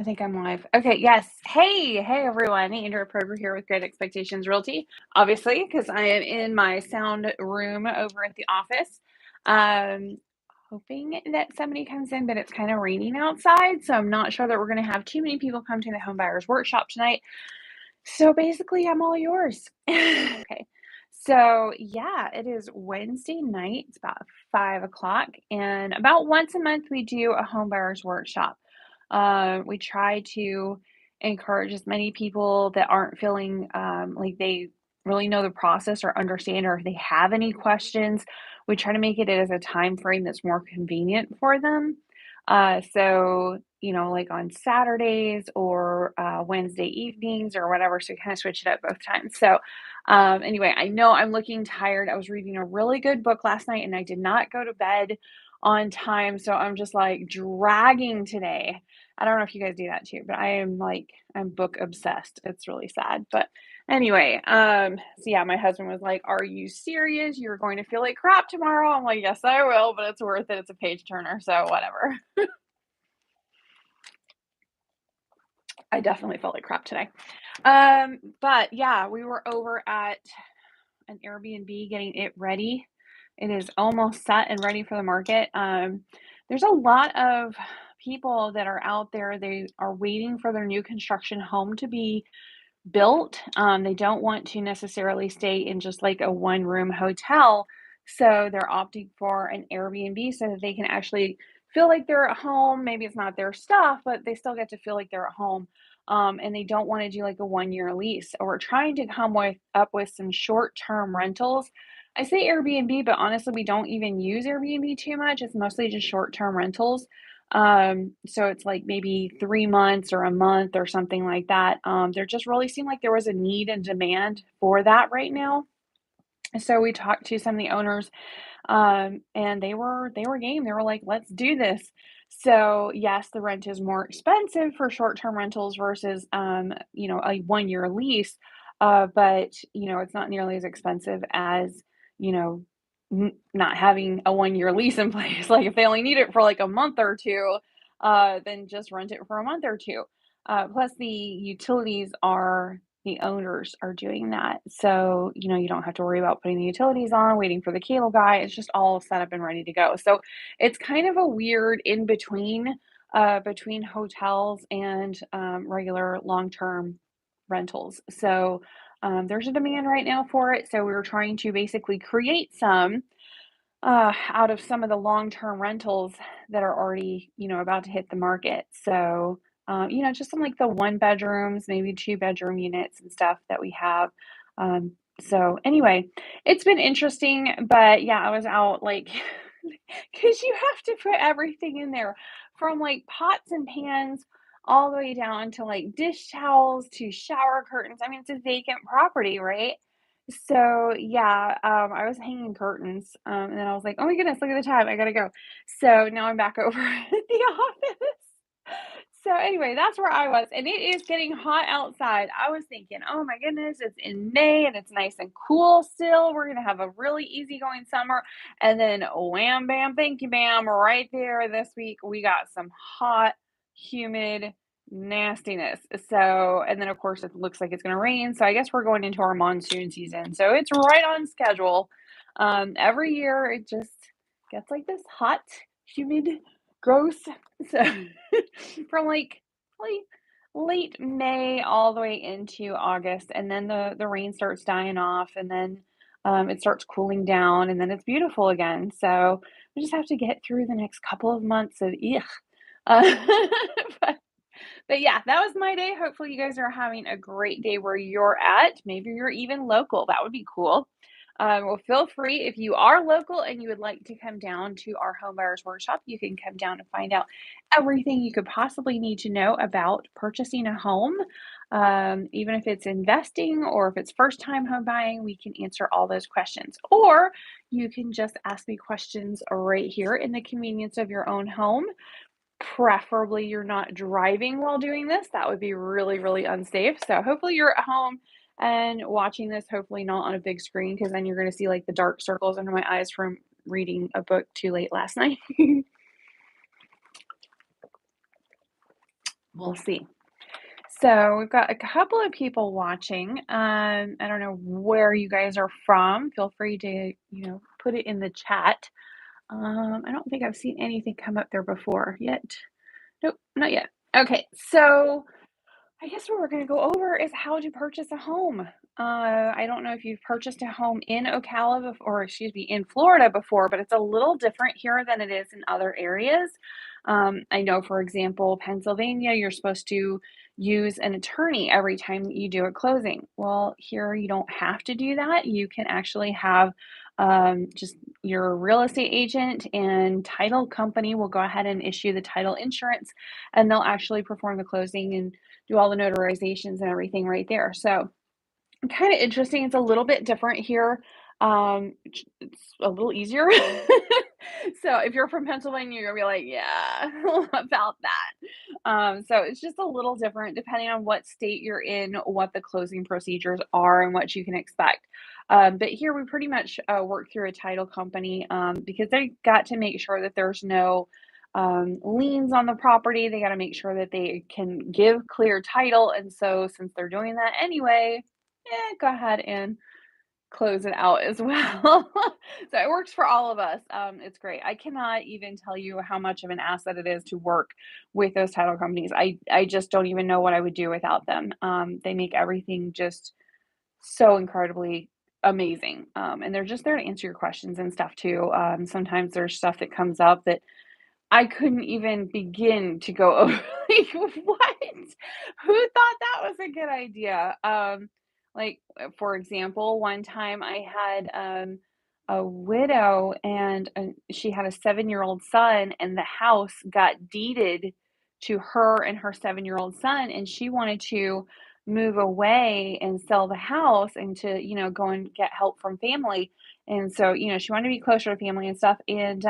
I think I'm live. Okay, yes. Hey everyone. Andrew Prober here with Great Expectations Realty. Obviously, because I am in my sound room over at the office. Um, Hoping that somebody comes in, but it's kind of raining outside, so I'm not sure that we're going to have too many people come to the home buyers workshop tonight. So basically, I'm all yours. Okay. So yeah, it is Wednesday night. It's about 5 o'clock, and about once a month we do a home buyers workshop. We try to encourage as many people that aren't feeling like they really know the process or understand, or if they have any questions, we try to make it as a time frame that's more convenient for them. So, like on Saturdays or Wednesday evenings or whatever. So we kind of switch it up both times. So, anyway, I know I'm looking tired. I was reading a really good book last night and I did not go to bed on time. So I'm just like dragging today. I don't know if you guys do that too, but I'm book obsessed. It's really sad. But anyway, so yeah, my husband was like, "Are you serious? You're going to feel like crap tomorrow?" I'm like, "Yes, I will, but it's worth it. It's a page turner, so whatever." I definitely felt like crap today. But yeah, we were over at an Airbnb getting it ready. It is almost set and ready for the market. There's a lot of people that are out there. They are waiting for their new construction home to be built. They don't want to necessarily stay in just like a one room hotel. So they're opting for an Airbnb so that they can actually feel like they're at home. Maybe it's not their stuff, but they still get to feel like they're at home. And they don't want to do like a 1 year lease. So we're trying to come up with some short term rentals. I say Airbnb, but honestly, we don't even use Airbnb too much. It's mostly just short term rentals. So it's like maybe 3 months or a month or something like that. There just really seemed like there was a need and demand for that right now. So we talked to some of the owners, and they were game. They were like, "Let's do this." So yes, the rent is more expensive for short-term rentals versus a 1 year lease. But it's not nearly as expensive as, you know, not having a 1 year lease in place. Like if they only need it for like a month or two, then just rent it for a month or two. Plus the utilities are the owners are doing that. So, you don't have to worry about putting the utilities on, waiting for the cable guy. It's just all set up and ready to go. So it's kind of a weird in between between hotels and regular long-term rentals. So there's a demand right now for it. So we were trying to basically create some out of some of the long-term rentals that are already, about to hit the market. So, just some like the one bedrooms, maybe two bedroom units and stuff that we have. So anyway, it's been interesting, but yeah, I was out like, because you have to put everything in there from like pots and pans all the way down to like dish towels to shower curtains. I mean, it's a vacant property, right? So, yeah, I was hanging curtains, and then I was like, "Oh my goodness, look at the time, I gotta go." So now I'm back over at the office. So anyway, that's where I was, and it is getting hot outside. I was thinking, "Oh my goodness, it's in May and it's nice and cool still. We're gonna have a really easygoing summer." And then wham bam, thank you bam, right there this week, we got some hot, humid nastiness. So, and then of course it looks like it's going to rain. So I guess we're going into our monsoon season. So it's right on schedule. Every year it just gets like this hot, humid, gross. So from like late May all the way into August, and then the rain starts dying off, and then it starts cooling down, and then it's beautiful again. So we just have to get through the next couple of months of ugh. Uh, but but yeah, that was my day. Hopefully, you guys are having a great day where you're at. Maybe you're even local. That would be cool. Well, feel free if you are local and you would like to come down to our home buyers workshop, you can come down and find out everything you could possibly need to know about purchasing a home. Even if it's investing or if it's first time home buying, we can answer all those questions. Or you can just ask me questions right here in the convenience of your own home. Preferably, you're not driving while doing this. That would be really, really unsafe. So hopefully you're at home and watching this, hopefully not on a big screen, because then you're going to see like the dark circles under my eyes from reading a book too late last night. We'll see. So we've got a couple of people watching. I don't know where you guys are from. Feel free to, put it in the chat. I don't think I've seen anything come up there before yet. Nope, not yet. Okay, so I guess what we're going to go over is how to purchase a home. I don't know if you've purchased a home in Ocala before, or excuse me, in Florida before, but it's a little different here than it is in other areas. I know, for example, Pennsylvania, you're supposed to use an attorney every time you do a closing. Well, here you don't have to do that. You can actually have just your real estate agent and title company will go ahead and issue the title insurance, and they'll actually perform the closing and do all the notarizations and everything right there. So kind of interesting. It's a little bit different here. It's a little easier. So if you're from Pennsylvania, you're gonna be like, yeah, about that. So it's just a little different depending on what state you're in, what the closing procedures are, and what you can expect. But here we pretty much work through a title company because they got to make sure that there's no liens on the property. They got to make sure that they can give clear title. And so, since they're doing that anyway, go ahead and close it out as well. So it works for all of us. It's great. I cannot even tell you how much of an asset it is to work with those title companies. I just don't even know what I would do without them. They make everything just so incredibly amazing. And they're just there to answer your questions and stuff too. Sometimes there's stuff that comes up that I couldn't even begin to go over, like, what? Who thought that was a good idea? For example, one time I had, a widow and, she had a 7-year-old son, and the house got deeded to her and her 7-year-old son, and she wanted to move away and sell the house and to, go and get help from family, and so, she wanted to be closer to family and stuff, and,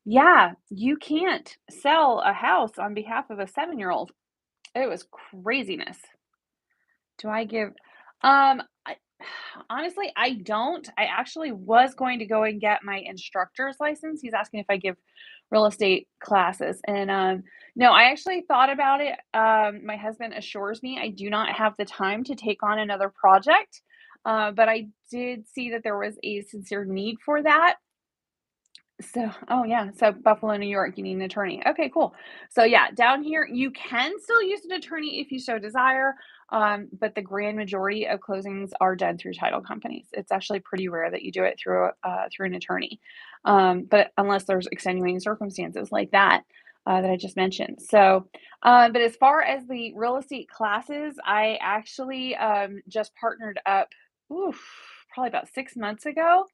yeah, you can't sell a house on behalf of a 7-year-old. It was craziness. Do I give I honestly, I don't. I actually was going to go and get my instructor's license. He's asking if I give real estate classes, and, no, I actually thought about it. My husband assures me I do not have the time to take on another project, but I did see that there was a sincere need for that. So, oh yeah, so Buffalo, New York, you need an attorney. Okay, cool. So yeah, down here you can still use an attorney if you so desire, but the grand majority of closings are done through title companies. It's actually pretty rare that you do it through an attorney, but unless there's extenuating circumstances like that that I just mentioned. So, but as far as the real estate classes, I actually just partnered up, oof, probably about 6 months ago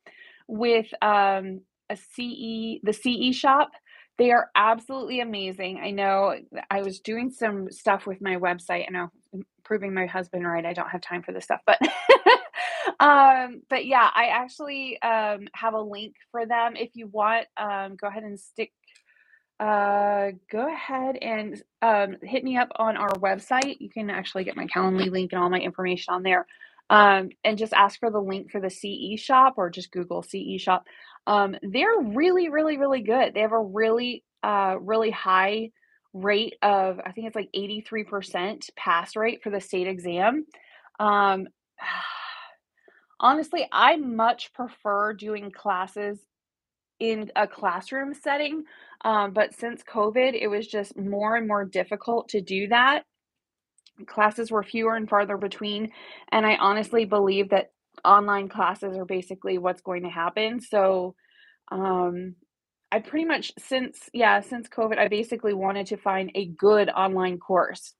with the CE shop. They are absolutely amazing. I know I was doing some stuff with my website. I know I'm proving my husband right. I don't have time for this stuff, but but yeah, I actually have a link for them if you want. Go ahead and hit me up on our website. You can actually get my Calendly link and all my information on there. And just ask for the link for the CE shop or just Google CE shop. They're really, really, really good. They have a really high rate of, I think it's like 83% pass rate for the state exam. Um, Honestly, I much prefer doing classes in a classroom setting, but since COVID, it was just more and more difficult to do that. Classes were fewer and farther between, and I honestly believe that online classes are basically what's going to happen. So, um, I pretty much since COVID, I basically wanted to find a good online course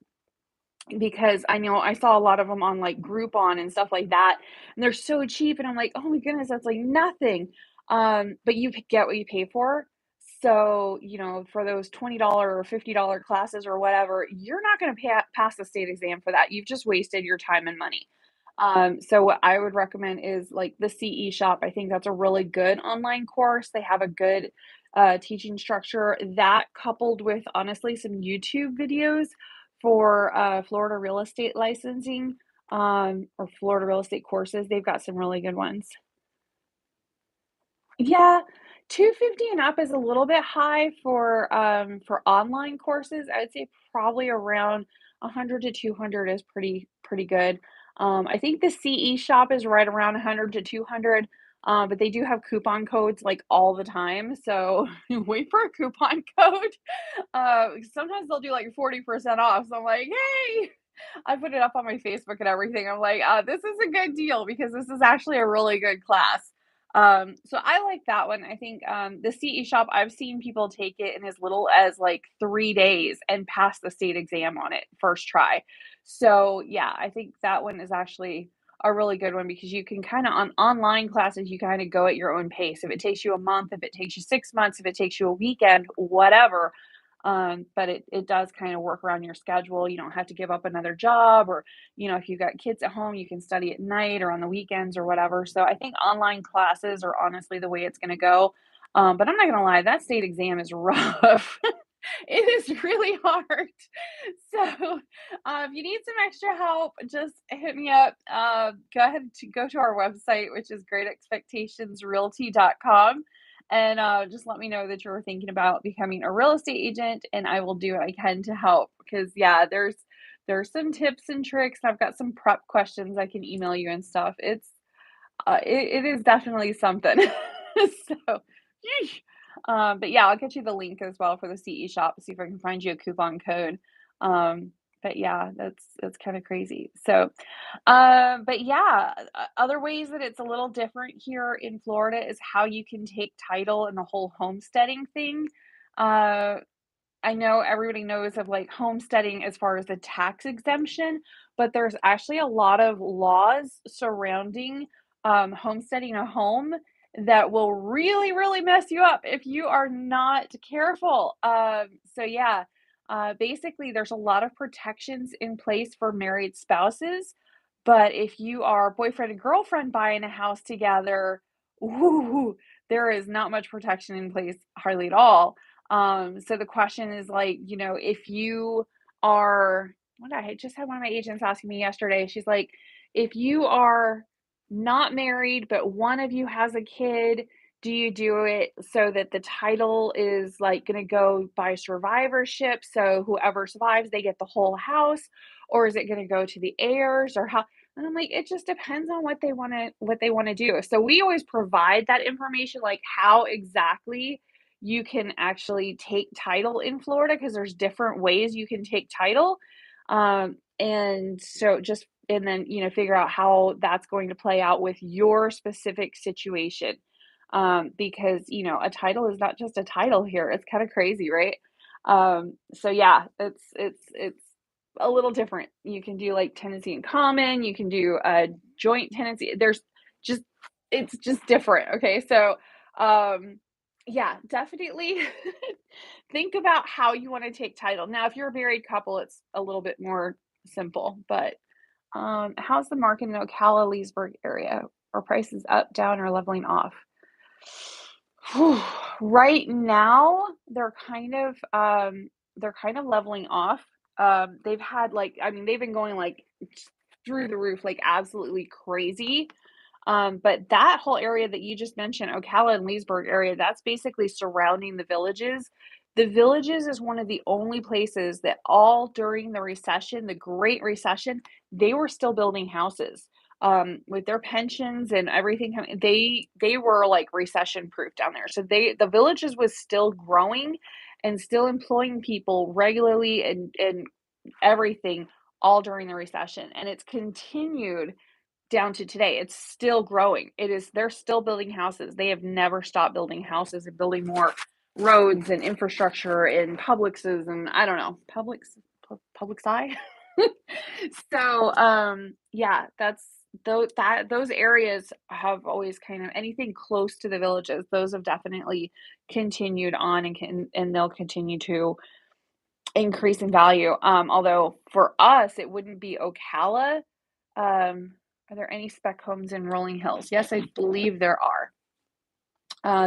because I know I saw a lot of them on, like, Groupon and stuff like that, and they're so cheap, and I'm like, "Oh my goodness, that's, like, nothing." But you get what you pay for. So, for those $20 or $50 classes or whatever, you're not gonna pass the state exam for that. You've just wasted your time and money. So what I would recommend is, like, the CE shop. I think that's a really good online course. They have a good, teaching structure. That coupled with, honestly, some YouTube videos for Florida real estate licensing, or Florida real estate courses. They've got some really good ones. Yeah, 250 and up is a little bit high for online courses. I would say probably around 100 to 200 is pretty good. I think the CE shop is right around 100 to 200, but they do have coupon codes like all the time. So wait for a coupon code. Sometimes they'll do like 40% off. So I'm like, hey, I put it up on my Facebook and everything. I'm like, this is a good deal because this is actually a really good class. So I like that one. I think the CE shop, I've seen people take it in as little as like 3 days and pass the state exam on it first try. So yeah, I think that one is actually a really good one because you can kind of on online classes, you kind of go at your own pace. If it takes you a month, if it takes you 6 months, if it takes you a weekend, whatever. But it does kind of work around your schedule. You don't have to give up another job, or if you've got kids at home, you can study at night or on the weekends or whatever. So I think online classes are honestly the way it's going to go. But I'm not going to lie, that state exam is rough. It is really hard. So if you need some extra help, just hit me up. Go ahead to go to our website, which is greatexpectationsrealty.com. And just let me know that you're thinking about becoming a real estate agent, and I will do what I can to help. Because yeah, there's some tips and tricks. I've got some prep questions I can email you and stuff. It is definitely something. So, yeesh. But yeah, I'll get you the link as well for the CE shop. See if I can find you a coupon code. But yeah, that's kind of crazy. So, but yeah, other ways that it's a little different here in Florida is how you can take title and the whole homesteading thing. Uh, I know everybody knows of like homesteading as far as the tax exemption, but there's actually a lot of laws surrounding homesteading a home that will really, really mess you up if you are not careful. So, yeah, basically, there's a lot of protections in place for married spouses. But if you are boyfriend and girlfriend buying a house together, ooh, there is not much protection in place, hardly at all. So the question is like, if you are, what I just had one of my agents asking me yesterday. She's like, if you are not married, but one of you has a kid, do you do it so that the title is like going to go by survivorship? So whoever survives, they get the whole house, or is it going to go to the heirs, or how? And I'm like, it just depends on what they want to do. So we always provide that information, like how exactly you can actually take title in Florida because there's different ways you can take title. And so just and then figure out how that's going to play out with your specific situation. Because a title is not just a title here. It's kind of crazy, right? So yeah, it's a little different. You can do like tenancy in common, you can do a joint tenancy. Just it's just different. Okay. So yeah, definitely think about how you want to take title. Now, if you're a married couple, it's a little bit more simple, but how's the market in Ocala, Leesburg area? Are prices up, down, or leveling off? Whew. Right now, they're kind of leveling off. They've had like, I mean, they've been going like through the roof, like absolutely crazy. But that whole area that you just mentioned, Ocala and Leesburg area, that's basically surrounding the villages. The villages is one of the only places that all during the recession, the Great Recession, they were still building houses. With their pensions and everything, they were like recession proof down there. So the villages was still growing and still employing people regularly and everything all during the recession. And it's continued down to today. It's still growing. They're still building houses. They have never stopped building houses and building more roads and infrastructure and Publixes and I don't know, Publix eye. So, yeah, those areas have always kind of anything close to the villages, those have definitely continued on and they'll continue to increase in value. Although for us, it wouldn't be Ocala. Are there any spec homes in Rolling Hills? Yes, I believe there are.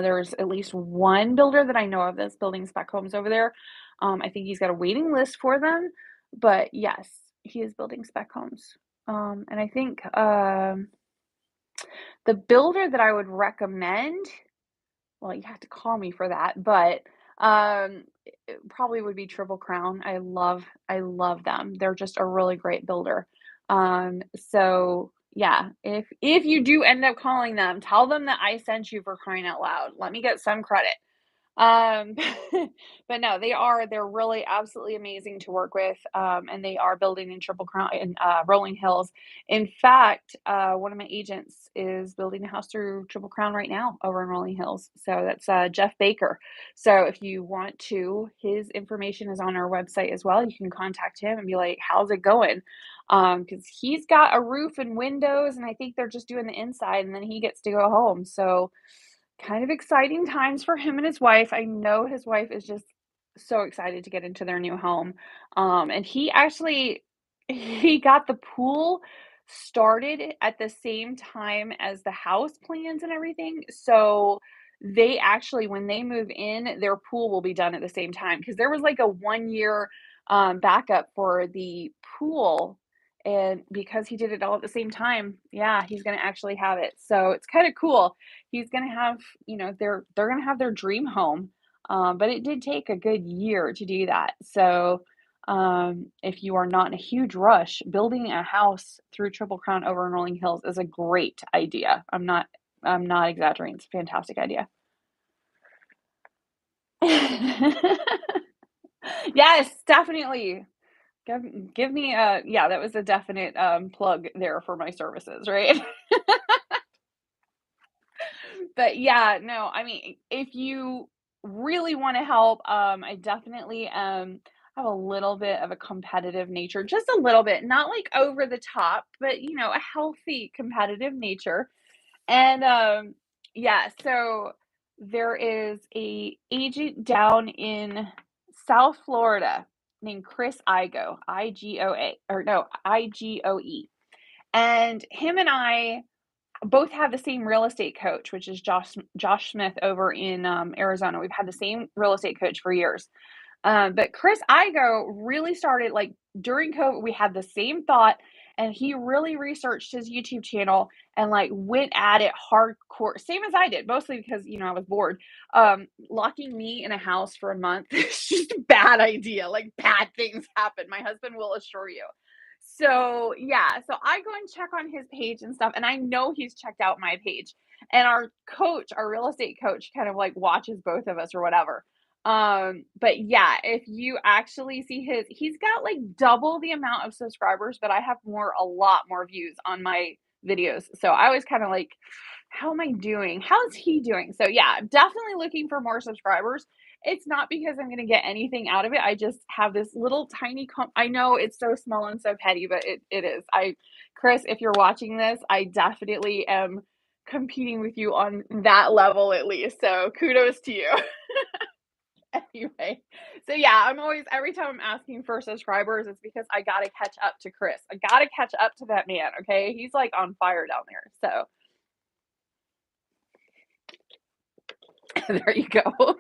There's at least one builder that I know of that's building spec homes over there. I think he's got a waiting list for them, but yes, he is building spec homes. And I think the builder that I would recommend well, you have to call me for that, but, it probably would be Triple Crown. I love them. They're just a really great builder. So yeah, if you do end up calling them, tell them that I sent you, for crying out loud. Let me get some credit. Um, but no, they're really absolutely amazing to work with, and they are building in Triple Crown in, Rolling Hills. In fact, one of my agents is building a house through Triple Crown right now over in Rolling Hills. So that's, Jeff Baker. So if you want to, his information is on our website as well. You can contact him and be like, "How's it going?" Because he's got a roof and windows, and I think they're just doing the inside, and then he gets to go home. So kind of exciting times for him and his wife. I know his wife is just so excited to get into their new home. And he actually he got the pool started at the same time as the house plans and everything. So they actually, when they move in, their pool will be done at the same time because there was like a 1 year backup for the pool. And because he did it all at the same time, yeah, he's gonna actually have it. So it's kind of cool. He's gonna have, they're gonna have their dream home. But it did take a good year to do that. So if you are not in a huge rush, building a house through Triple Crown over in Rolling Hills is a great idea. I'm not exaggerating. It's a fantastic idea. Yes, definitely. Give me a yeah, that was a definite plug there for my services, right? But yeah, no, I mean, if you really want to help, I definitely have a little bit of a competitive nature, just a little bit, not like over the top, but a healthy competitive nature. And yeah, so there is a agent down in South Florida named Chris Igoe, or no, Igoe. And him and I both have the same real estate coach, which is Josh Smith over in Arizona. We've had the same real estate coach for years. But Chris Igo really started like during COVID. We had the same thought, and he really researched his YouTube channel and like went at it hardcore, same as I did, mostly because I was bored. Locking me in a house for a month is just a bad idea. Like bad things happen. My husband will assure you. So yeah, so I go and check on his page and stuff, and I know he's checked out my page. And our coach, our real estate coach, kind of like watches both of us or whatever. But yeah, if you actually see he's got like double the amount of subscribers, but I have a lot more views on my videos. So I was kind of like, how am I doing? How's he doing? So yeah, definitely looking for more subscribers. It's not because I'm going to get anything out of it. I just have this little tiny I know it's so small and so petty, but it is. Chris, if you're watching this, I definitely am competing with you on that level at least. So kudos to you. Anyway, so yeah, I'm always every time I'm asking for subscribers, it's because I gotta catch up to Chris. I gotta catch up to that man, okay? He's like on fire down there. So there you go.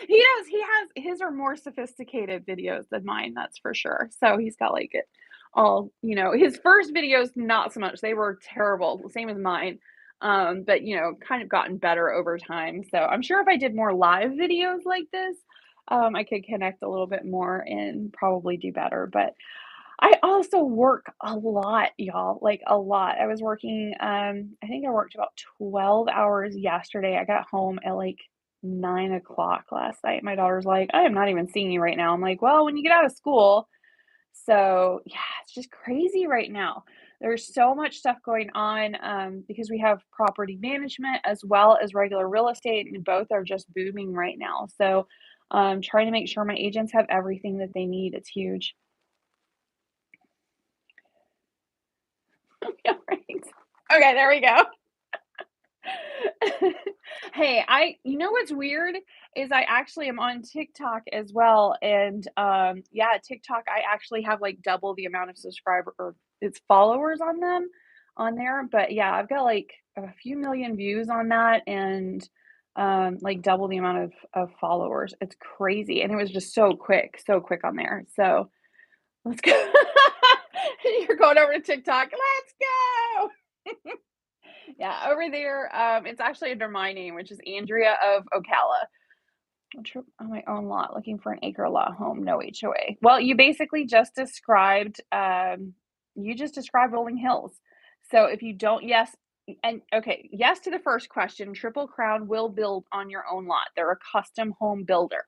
He has his are more sophisticated videos than mine, that's for sure. So he's got like it all, his first videos, not so much. They were terrible, same as mine. But kind of gotten better over time. So I'm sure if I did more live videos like this, I could connect a little bit more and probably do better. But I also work a lot, y'all, like a lot. I was working, I think I worked about 12 hours yesterday. I got home at like 9 o'clock last night. My daughter's like, I am not even seeing you right now. I'm like, well, when you get out of school. So yeah, it's just crazy right now. There's so much stuff going on because we have property management as well as regular real estate, and both are just booming right now. So trying to make sure my agents have everything that they need. It's huge. Yeah, right. Okay, there we go. Hey, you know what's weird is I actually am on TikTok as well, and yeah, TikTok I actually have like double the amount of subscriber or it's followers on there, but yeah, I've got like a few million views on that and like double the amount of followers. It's crazy, and it was just so quick on there. So let's go. You're going over to TikTok. Let's go. Yeah, over there, it's actually under my name, which is Andrea of Ocala. A trip on my own lot, looking for an acre lot home, no HOA. Well, you just described rolling hills. So if you don't, yes, and okay, yes to the first question. Triple Crown will build on your own lot. They're a custom home builder.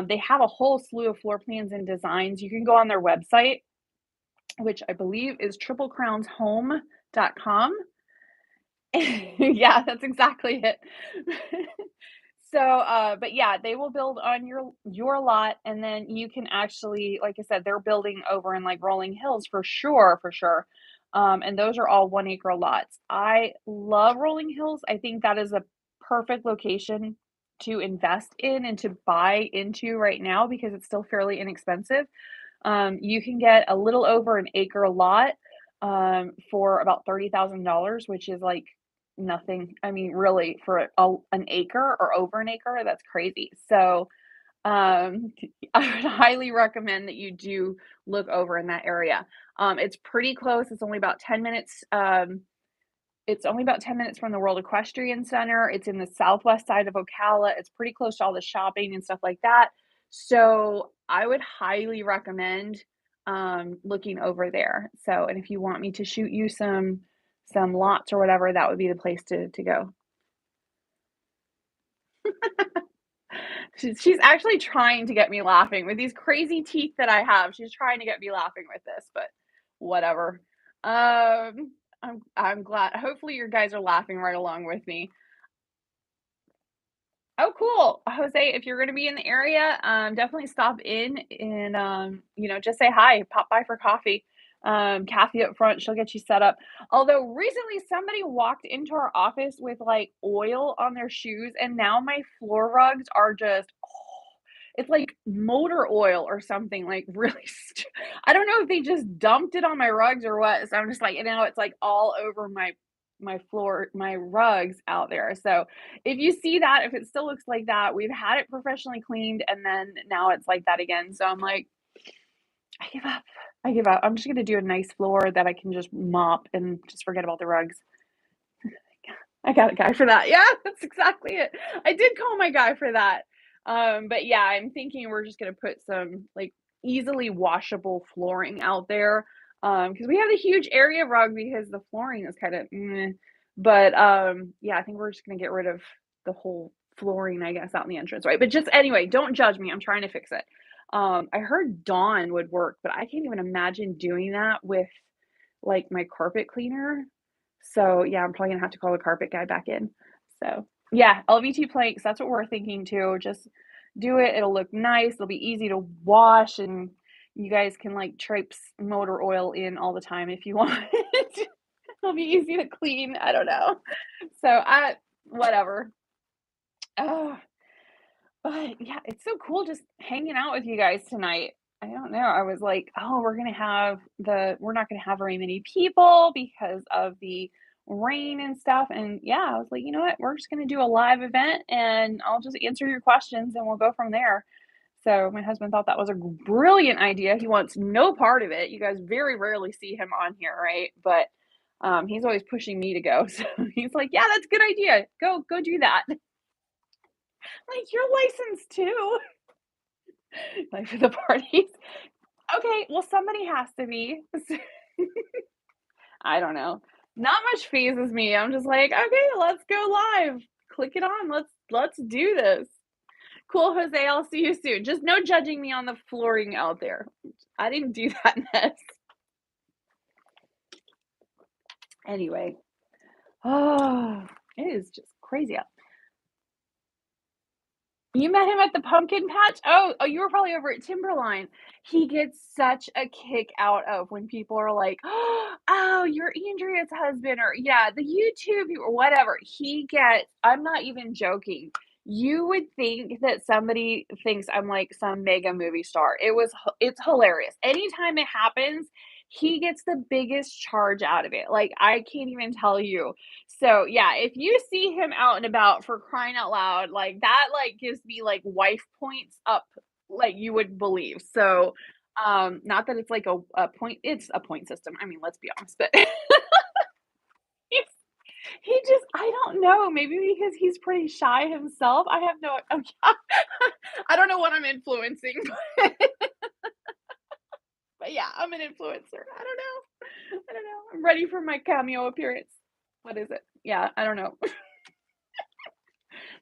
They have a whole slew of floor plans and designs. You can go on their website, which I believe is triplecrownshome.com. Yeah, that's exactly it. So, but yeah, they will build on your lot, and then you can actually, like I said, they're building over in like Rolling Hills for sure, for sure. And those are all 1 acre lots. I love Rolling Hills. I think that is a perfect location to invest in and to buy into right now because it's still fairly inexpensive. You can get a little over an acre lot for about $30,000, which is like nothing. I mean, really, for an acre or over an acre, that's crazy. So, I would highly recommend that you do look over in that area. It's pretty close. It's only about 10 minutes from the World Equestrian Center. It's in the southwest side of Ocala. It's pretty close to all the shopping and stuff like that. So I would highly recommend looking over there. So, and if you want me to shoot you some lots or whatever, that would be the place to go. She's actually trying to get me laughing with these crazy teeth that I have. She's trying to get me laughing with this, but whatever. I'm glad. Hopefully, you guys are laughing right along with me. Oh, cool. Jose, if you're gonna be in the area, definitely stop in and, just say hi, pop by for coffee. Kathy up front, she'll get you set up. Although recently somebody walked into our office with like oil on their shoes, and now my floor rugs are just, it's like motor oil or something, like really. I don't know if they just dumped it on my rugs or what. So I'm just like, and now it's like all over my floor, my rugs out there. So if you see that, if it still looks like that, we've had it professionally cleaned and then now it's like that again. So I'm like, I give up. I give up. I'm just gonna do a nice floor that I can just mop and just forget about the rugs. I got a guy for that. Yeah, that's exactly it. I did call my guy for that. But yeah, I'm thinking we're just gonna put some like easily washable flooring out there. Because we have a huge area rug because the flooring is kind of meh. But yeah, I think we're just gonna get rid of the whole flooring, I guess, out in the entrance, right? But just anyway, don't judge me. I'm trying to fix it. I heard Dawn would work, but I can't even imagine doing that with like my carpet cleaner. So yeah, I'm probably gonna have to call the carpet guy back in. So yeah, LVT planks, that's what we're thinking too. Just do it. It'll look nice. It'll be easy to wash and you guys can like traipse motor oil in all the time if you want. It'll be easy to clean. I don't know. So I whatever. Oh, but yeah, it's so cool just hanging out with you guys tonight. I don't know. I was like, oh, we're not gonna have very many people because of the rain and stuff. And yeah, I was like, you know what? We're just gonna do a live event and I'll just answer your questions and we'll go from there. So my husband thought that was a brilliant idea. He wants no part of it. You guys very rarely see him on here, right? But he's always pushing me to go. So he's like, yeah, that's a good idea. Go do that. Like you're licensed too. Like for the parties. Okay, well, somebody has to be. I don't know. Not much phases me. I'm just like, okay, let's go live. Click it on. Let's do this. Cool, Jose. I'll see you soon. Just no judging me on the flooring out there. I didn't do that mess. Anyway, oh, it is just crazy out. You met him at the pumpkin patch? Oh, you were probably over at Timberline. He gets such a kick out of when people are like, "Oh, you're Andrea's husband," or yeah, the YouTube or whatever. I'm not even joking. You would think that somebody thinks I'm like some mega movie star. It's hilarious. Anytime it happens, he gets the biggest charge out of it. Like I can't even tell you. So yeah, if you see him out and about for crying out loud, like that like gives me like wife points up like you would believe. So not that it's like a point, it's a point system. I mean, let's be honest, but He just I don't know, maybe because he's pretty shy himself. I have no oh, yeah. I don't know what I'm influencing, but yeah, I'm an influencer. I don't know. I don't know. I'm ready for my cameo appearance. What is it? Yeah, I don't know.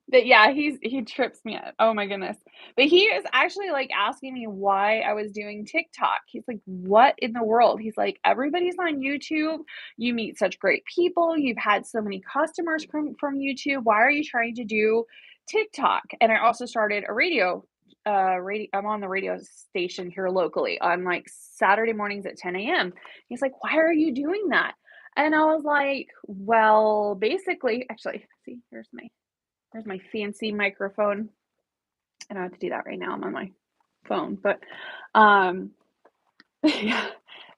But yeah, he trips me up. Oh my goodness. But he is actually like asking me why I was doing TikTok. He's like, "What in the world?" He's like, "Everybody's on YouTube. You meet such great people. You've had so many customers from YouTube. Why are you trying to do TikTok?" And I also started a radio. I'm on the radio station here locally on like Saturday mornings at 10 a.m. He's like, "Why are you doing that?" And I was like, "Well, basically, actually, see, here's my fancy microphone. I don't have to do that right now. I'm on my phone, but um, yeah,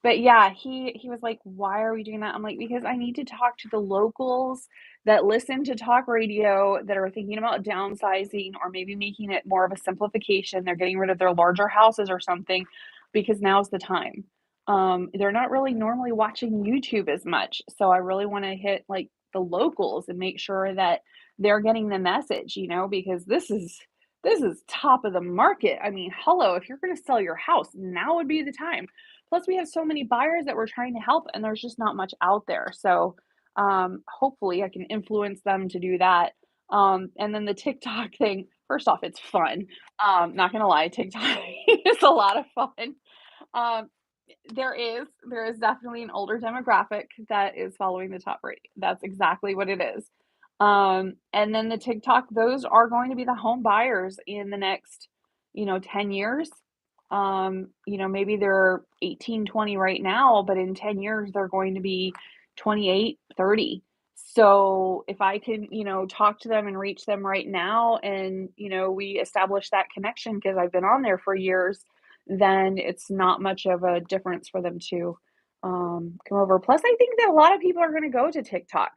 but yeah, he was like, "Why are we doing that?" I'm like, "Because I need to talk to the locals that listen to talk radio that are thinking about downsizing or maybe making it more of a simplification. They're getting rid of their larger houses or something because now's the time." They're not really normally watching YouTube as much, so I really want to hit like the locals and make sure that they're getting the message, because this is top of the market. I mean, hello, if you're going to sell your house, now would be the time. Plus, we have so many buyers that we're trying to help, and there's just not much out there. So, hopefully, I can influence them to do that. And then the TikTok thing, first off, it's fun. Not gonna lie, TikTok is a lot of fun. Um, there is definitely an older demographic that is following the top rate. That's exactly what it is. And then the TikTok, those are going to be the home buyers in the next, 10 years. Maybe they're 18, 20 right now, but in 10 years they're going to be 28, 30. So if I can, talk to them and reach them right now and, we establish that connection because I've been on there for years, then it's not much of a difference for them to come over. Plus, I think that a lot of people are going to go to TikTok.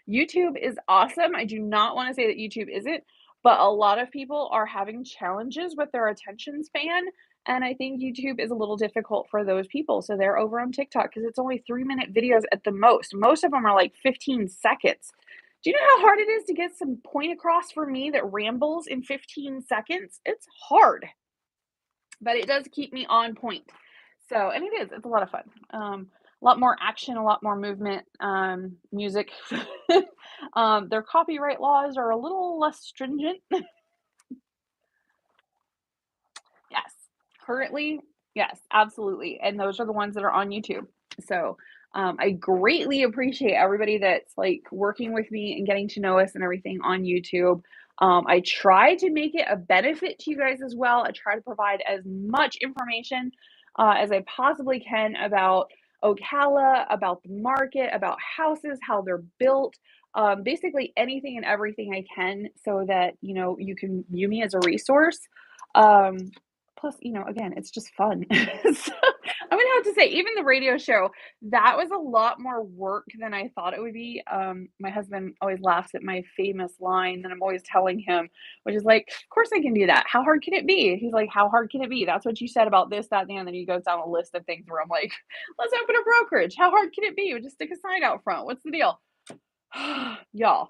YouTube is awesome. I do not want to say that YouTube isn't, but a lot of people are having challenges with their attention span. And I think YouTube is a little difficult for those people. So they're over on TikTok because it's only 3-minute videos at the most. Most of them are like 15 seconds. Do you know how hard it is to get some point across for me that rambles in 15 seconds? It's hard, but it does keep me on point. So, and it's a lot of fun. A lot more action, a lot more movement, music. Their copyright laws are a little less stringent. Yes, currently, yes, absolutely. And those are the ones that are on YouTube. So, I greatly appreciate everybody that's like working with me and getting to know us and everything on YouTube. I try to make it a benefit to you guys as well. I try to provide as much information as I possibly can about Ocala, about the market, about houses, how they're built, basically anything and everything I can so that, you can view me as a resource. Um, Plus, again, it's just fun. So, I'm gonna have to say, even the radio show, that was a lot more work than I thought it would be. My husband always laughs at my famous line that I'm always telling him, which is like, "Of course I can do that. How hard can it be?" He's like, "How hard can it be? That's what you said about this, that, and the other." And then he goes down a list of things where I'm like, "Let's open a brokerage. How hard can it be? We just stick a sign out front. What's the deal?" Y'all,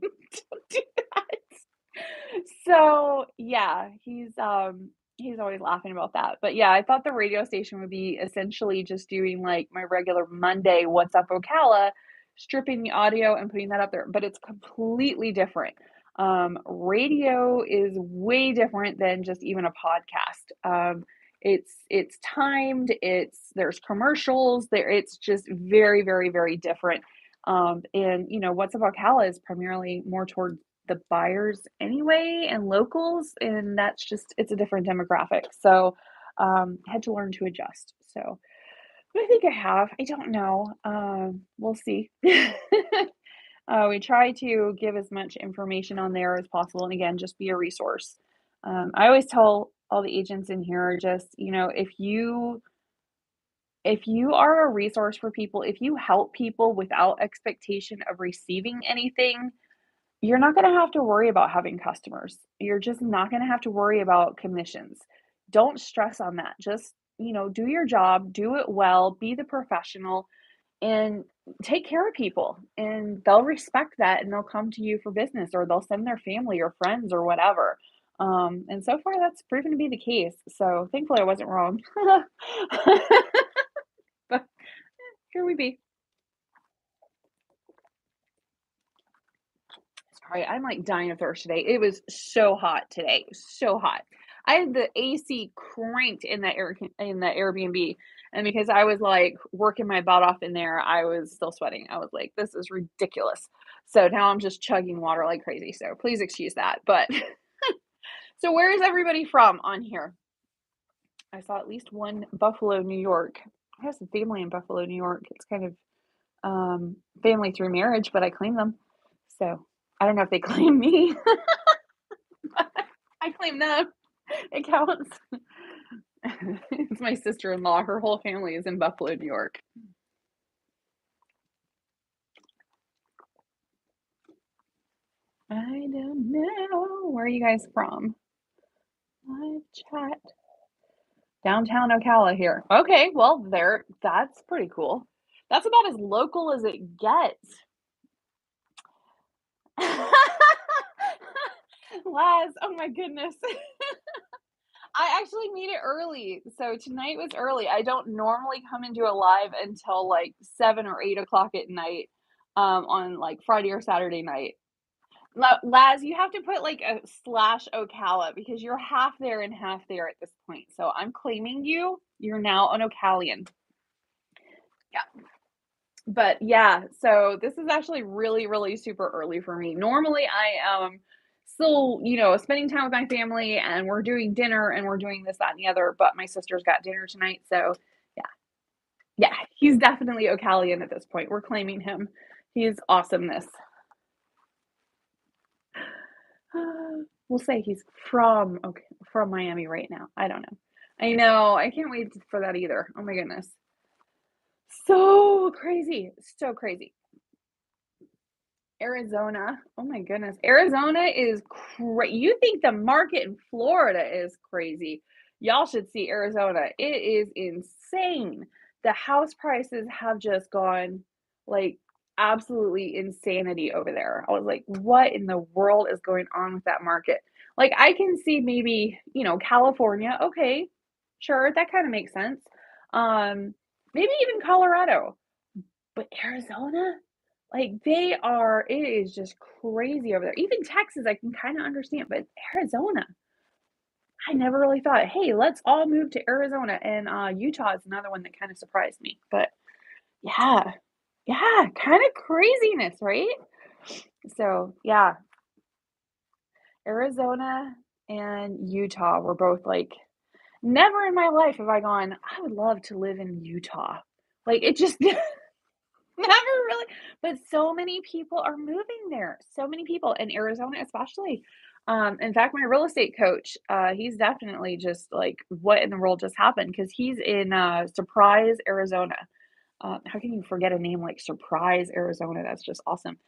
don't do that. So, yeah, he's always laughing about that. But yeah, I thought the radio station would be essentially just doing like my regular Monday "What's Up Ocala," stripping the audio and putting that up there, but it's completely different. Radio is way different than just even a podcast. It's timed, there's commercials, it's just very, very, very different. And What's Up Ocala is primarily more toward the buyers anyway and locals, and it's a different demographic. So had to learn to adjust. So but I think I have. I don't know. We'll see. We try to give as much information on there as possible, and again, just be a resource. I always tell all the agents in here, just if you are a resource for people, if you help people without expectation of receiving anything, you're not gonna have to worry about having customers. You're just not gonna have to worry about commissions. Don't stress on that. Just, do your job, do it well, be the professional, and take care of people, and they'll respect that, and they'll come to you for business, or they'll send their family or friends or whatever. And so far that's proven to be the case. So thankfully I wasn't wrong. But here we be. Sorry, I'm like dying of thirst today. It was so hot today, so hot. I had the AC cranked in in the Airbnb, and because I was like working my butt off in there, I was still sweating. I was like, "This is ridiculous." So now I'm just chugging water like crazy. So please excuse that. But so where is everybody from on here? I saw at least one Buffalo, New York. I have some family in Buffalo, New York. It's kind of family through marriage, but I claim them. So I don't know if they claim me. I claim them. It counts. It's my sister-in-law. Her whole family is in Buffalo, New York. I don't know. Where are you guys from? Live chat. Downtown Ocala here. Okay, well, that's pretty cool. That's about as local as it gets. Laz, oh my goodness. I actually made it early. So tonight was early. I don't normally come and do a live until like 7 or 8 o'clock at night, on like Friday or Saturday night. Laz, you have to put like a slash Ocala because you're half there and half there at this point. So I'm claiming you. You're now an Ocalian. Yeah. But yeah, so this is actually really, really super early for me. Normally, I am still, spending time with my family, and we're doing dinner and we're doing this, that, and the other. But my sister's got dinner tonight. So yeah, yeah, he's definitely Ocalian at this point. We're claiming him. He's awesomeness. We'll say he's from Miami right now. I don't know. I know. I can't wait for that either. Oh my goodness. So crazy. So crazy. Arizona. Oh my goodness. Arizona is you think the market in Florida is crazy. Y'all should see Arizona. It is insane. The house prices have just gone like absolutely insanity over there. I was like, what in the world is going on with that market? Like I can see maybe, California. Okay. Sure, that kind of makes sense. Maybe even Colorado. But Arizona? Like, it is just crazy over there. Even Texas, I can kinda understand, but Arizona, I never really thought, "Hey, let's all move to Arizona," and, Utah is another one that kinda surprised me, but yeah. Yeah, kinda craziness, right? So, yeah, Arizona and Utah were both, like never in my life have I gone, "I would love to live in Utah." Like, it just never really, but so many people are moving there. So many people in Arizona, especially. In fact, my real estate coach, he's definitely just like, what in the world just happened? Because he's in Surprise, Arizona. How can you forget a name like Surprise, Arizona? That's just awesome.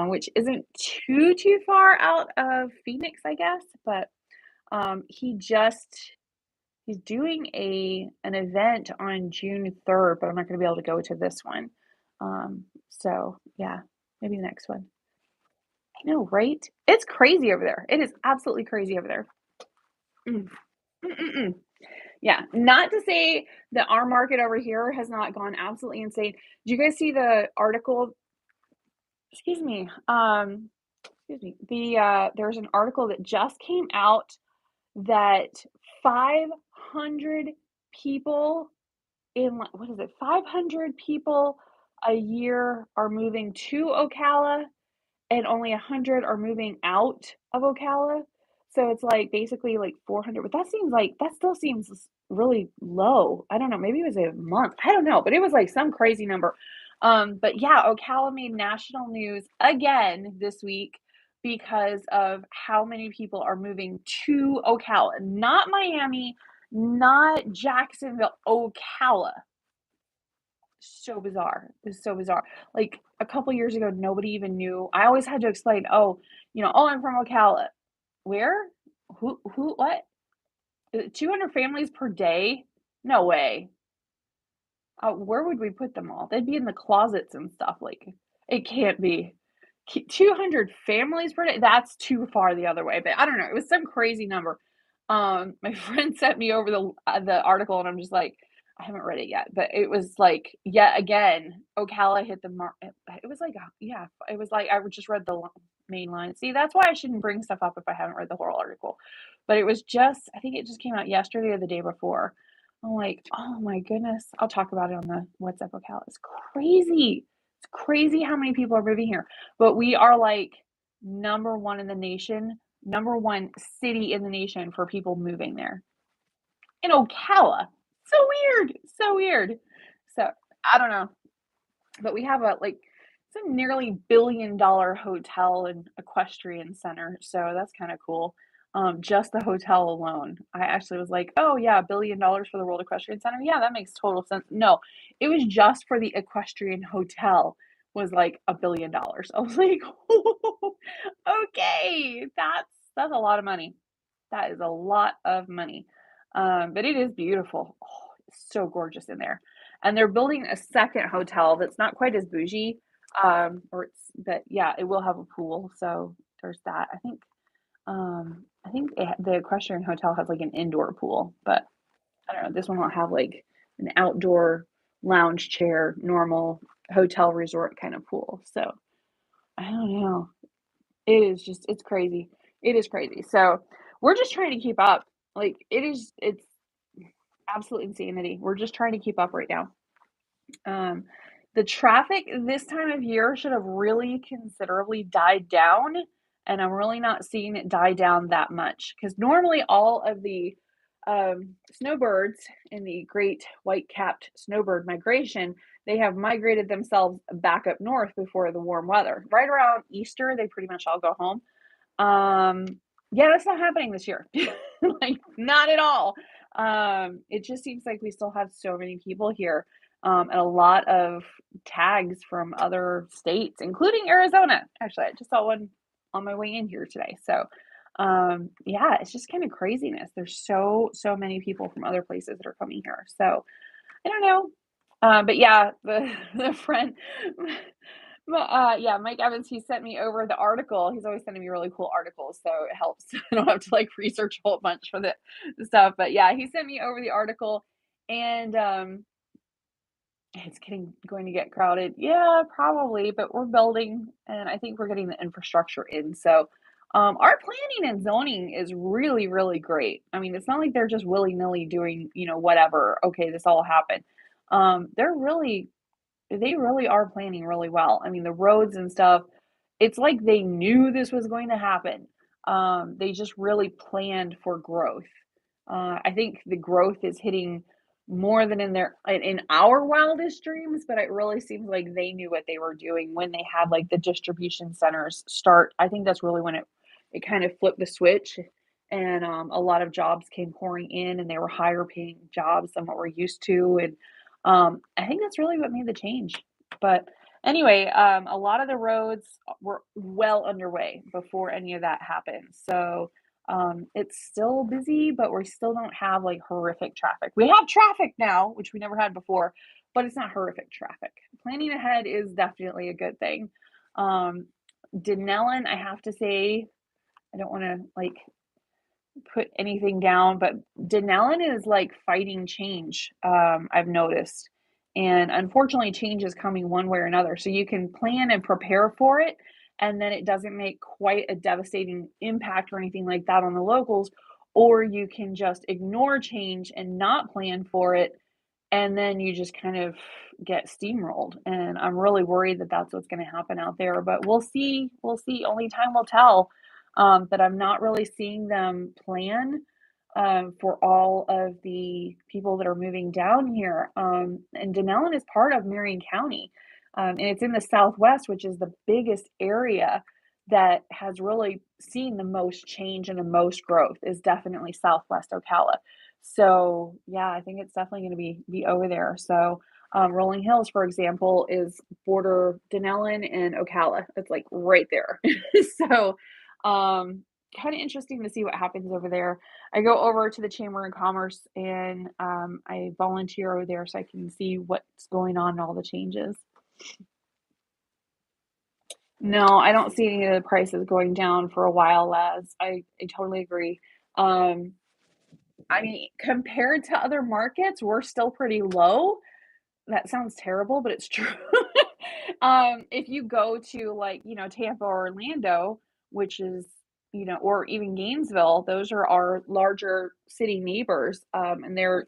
Which isn't too far out of Phoenix, I guess. But he's doing an event on June 3rd, but I'm not gonna be able to go to this one. So yeah, maybe the next one. I know, right? It's crazy over there. It is absolutely crazy over there. Mm. Mm-mm-mm. Yeah, not to say that our market over here has not gone absolutely insane. Did you guys see the article? Excuse me. Excuse me. There's an article that just came out that 500 people in what is it? 500 people a year are moving to Ocala, and only 100 are moving out of Ocala. So it's like basically like 400, but that still seems really low. I don't know, maybe it was a month. I don't know, but it was like some crazy number. But yeah, Ocala made national news again this week because of how many people are moving to Ocala, not Miami, not Jacksonville, Ocala. So bizarre. It's so bizarre. Like a couple years ago, nobody even knew. I always had to explain, oh, oh, I'm from Ocala. Where? What? 200 families per day? No way. Where would we put them all? They'd be in the closets and stuff, like, it can't be. 200 families per day? That's too far the other way, but I don't know, it was some crazy number. My friend sent me over the article, and I'm just like, I haven't read it yet, but it was like, yet again, Ocala hit the mark. It was like, yeah, it was like I just read the main line. See, that's why I shouldn't bring stuff up if I haven't read the whole article. But it was just, I think it just came out yesterday or the day before. I'm like, oh my goodness. I'll talk about it on the What's Up Ocala. It's crazy. It's crazy how many people are moving here. But we are like number one in the nation, number one city in the nation for people moving there in Ocala. So weird. So weird. So I don't know. But we have it's a nearly $1 billion hotel and equestrian center. So that's kind of cool. Just the hotel alone. I actually was like, oh yeah, $1 billion for the World Equestrian Center. Yeah, that makes total sense. No, it was just for the equestrian hotel was like $1 billion. I was like, okay, that's a lot of money. That is a lot of money. But it is beautiful. Oh, it's so gorgeous in there. And they're building a second hotel that's not quite as bougie. But yeah, it will have a pool. So there's that. I think the equestrian hotel has like an indoor pool, but I don't know. This one will have like an outdoor lounge chair, normal hotel resort kind of pool. So I don't know. It's crazy. It is crazy. So we're just trying to keep up. Like it's absolute insanity. We're just trying to keep up right now. Um, the traffic this time of year should have really considerably died down, and I'm really not seeing it die down that much because normally all of the snowbirds in the great white-capped snowbird migration, they have migrated themselves back up north before the warm weather. Right around Easter, they pretty much all go home. Um, yeah, that's not happening this year. Like, not at all. It just seems like we still have so many people here, and a lot of tags from other states, including Arizona. Actually, I just saw one on my way in here today. So, yeah, it's just kind of craziness. There's so many people from other places that are coming here. So, I don't know. But yeah, the friend, yeah, Mike Evans, he sent me over the article. He's always sending me really cool articles, so it helps. I don't have to like research a whole bunch for the stuff. But yeah, he sent me over the article, and it's going to get crowded. Yeah, probably, but we're building, and I think we're getting the infrastructure in. So, our planning and zoning is really, really great. I mean, it's not like they're just willy nilly doing, whatever. Okay, this all happened. They're really they really are planning really well. I mean, the roads and stuff, it's like they knew this was going to happen. They just really planned for growth. I think the growth is hitting more than in our wildest dreams, but it really seems like they knew what they were doing when they had like the distribution centers start. I think that's really when it kind of flipped the switch, and a lot of jobs came pouring in, and they were higher paying jobs than what we're used to, and I think that's really what made the change. But anyway, a lot of the roads were well underway before any of that happened. So it's still busy, but we still don't have like horrific traffic. We have traffic now, which we never had before, but it's not horrific traffic. Planning ahead is definitely a good thing. Um, Denellen, I have to say, I don't want to like put anything down, but Denellen is like fighting change. I've noticed, and unfortunately, change is coming one way or another. So you can plan and prepare for it, and then it doesn't make quite a devastating impact or anything like that on the locals, or you can just ignore change and not plan for it, and then you just kind of get steamrolled. And I'm really worried that that's what's going to happen out there, but we'll see. We'll see. Only time will tell. But I'm not really seeing them plan for all of the people that are moving down here. And Denellen is part of Marion County, and it's in the Southwest, which is the biggest area that has really seen the most change and the most growth is definitely Southwest Ocala. So yeah, I think it's definitely going to be over there. So Rolling Hills, for example, is border Denellen and Ocala. It's like right there. So kind of interesting to see what happens over there. I go over to the Chamber of Commerce and I volunteer over there so I can see what's going on and all the changes. No, I don't see any of the prices going down for a while, Les. I totally agree. Um, I mean, compared to other markets, we're still pretty low. That sounds terrible, but it's true. If you go to like, Tampa or Orlando, which is, or even Gainesville, those are our larger city neighbors, and they're,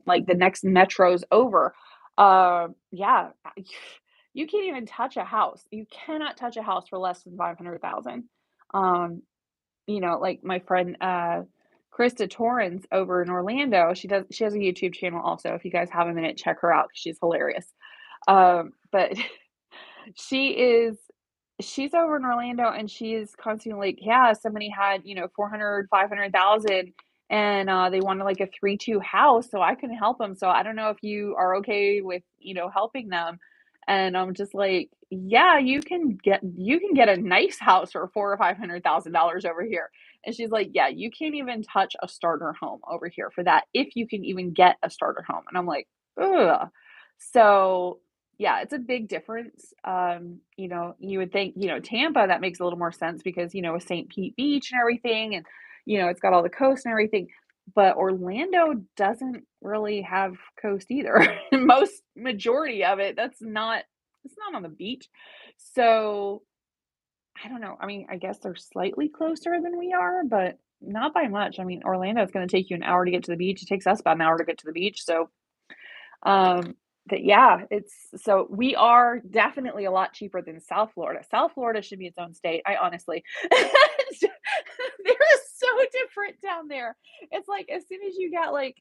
like the next metros over. Yeah, you can't even touch a house. You cannot touch a house for less than 500,000. Um, like my friend Krista Torrens over in Orlando, she has a YouTube channel also. If you guys have a minute, check her out. She's hilarious. But she is she's over in Orlando and she is constantly like, yeah, somebody had, 400, 500,000, and they wanted like a 3-2 house, so I couldn't help them. So I don't know if you are okay with, helping them. And I'm just like, yeah, you can get a nice house for 4 or 500,000 dollars over here. And she's like, yeah, you can't even touch a starter home over here for that if you can even get a starter home. And I'm like, ugh. So yeah, it's a big difference. You would think, Tampa, that makes a little more sense because, with St. Pete Beach and everything, and, it's got all the coast and everything. But Orlando doesn't really have coast either. Most majority of it, it's not on the beach. So I don't know. I mean, I guess they're slightly closer than we are, but not by much. I mean, Orlando is going to take you an hour to get to the beach. It takes us about an hour to get to the beach. So um, but yeah, it's so we are definitely a lot cheaper than South Florida. South Florida should be its own state. I honestly, they're so different down there. It's like as soon as you get like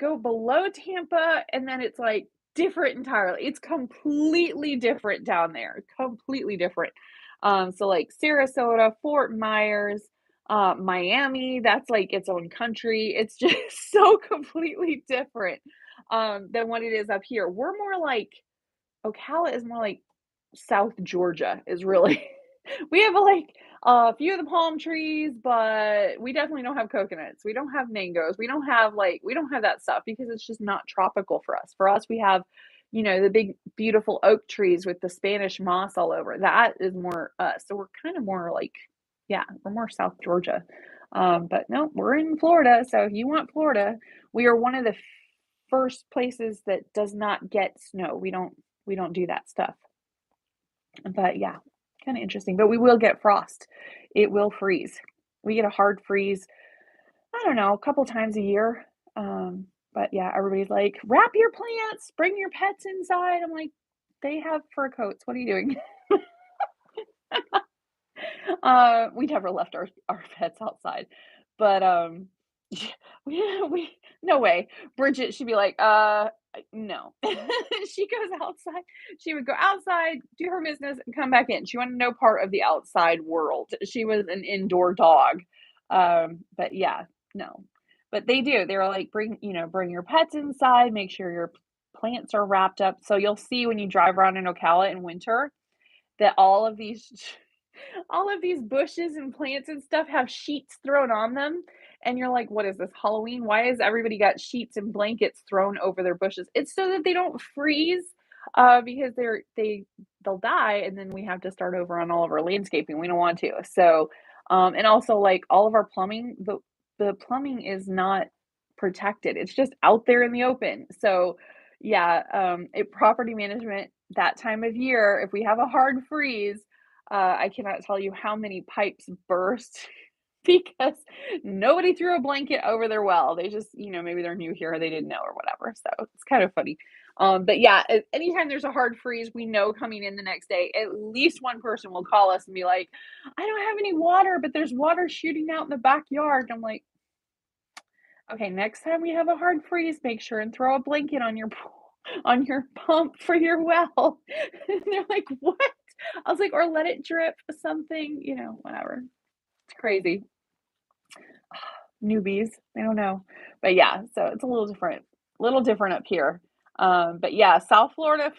go below Tampa, and then it's like different entirely. It's completely different down there. Completely different. So like Sarasota, Fort Myers, Miami, that's like its own country. It's just so completely different than what it is up here. We're more like Ocala is more like South Georgia is really we have like a few of the palm trees, but we definitely don't have coconuts. We don't have mangoes. We don't have that stuff because it's just not tropical for us. For us, we have, the big beautiful oak trees with the Spanish moss all over. That is more us. So we're kind of more like, yeah, we're more South Georgia. But no, we're in Florida. So if you want Florida, we are one of the first places that does not get snow. We don't do that stuff. But yeah, kind of interesting. But we will get frost. It will freeze. We get a hard freeze, I don't know, a couple times a year. But yeah, everybody's like, wrap your plants, bring your pets inside. I'm like, they have fur coats. What are you doing? We never left our pets outside, but yeah, we no way. Bridget, she'd be like, no. She goes outside. She would go outside, do her business, and come back in. She wanted no part of the outside world. She was an indoor dog. But yeah, no. But they do. They're like, bring your pets inside, make sure your plants are wrapped up. So you'll see when you drive around in Ocala in winter that all of these bushes and plants and stuff have sheets thrown on them, and you're like, "What is this, Halloween? Why has everybody got sheets and blankets thrown over their bushes?" It's so that they don't freeze, because they'll die, and then we have to start over on all of our landscaping. We don't want to. So, and also, like, all of our plumbing, the plumbing is not protected. It's just out there in the open. So, yeah, property management that time of year, if we have a hard freeze, I cannot tell you how many pipes burst because nobody threw a blanket over their well. They just, maybe they're new here, they didn't know or whatever. So it's kind of funny. But yeah, anytime there's a hard freeze, we know coming in the next day, at least one person will call us and be like, I don't have any water, but there's water shooting out in the backyard. And I'm like, okay, next time we have a hard freeze, make sure and throw a blanket on your on your pump for your well. And they're like, what? I was like, or let it drip something, whatever. It's crazy. Newbies, I don't know. But yeah, so it's a little different up here. But yeah, South Florida,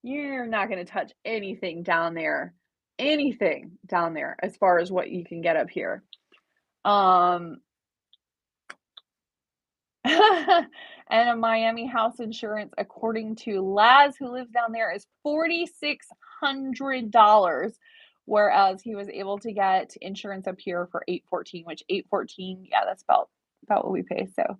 you're not going to touch anything down there anything down there as far as what you can get up here. Um, and a Miami house insurance, according to Laz, who lives down there, is $4,600, whereas he was able to get insurance up here for 814, which 814, yeah, that's about what we pay. So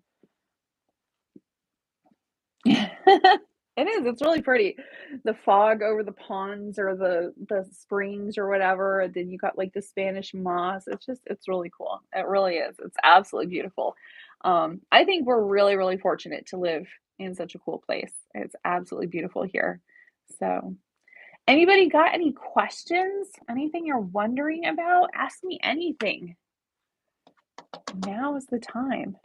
it is. It's really pretty. The fog over the ponds or the springs or whatever. And then you got like the Spanish moss. It's really cool. It really is. It's absolutely beautiful. I think we're really, really fortunate to live in such a cool place. It's absolutely beautiful here. So, anybody got any questions? Anything you're wondering about? Ask me anything. Now is the time.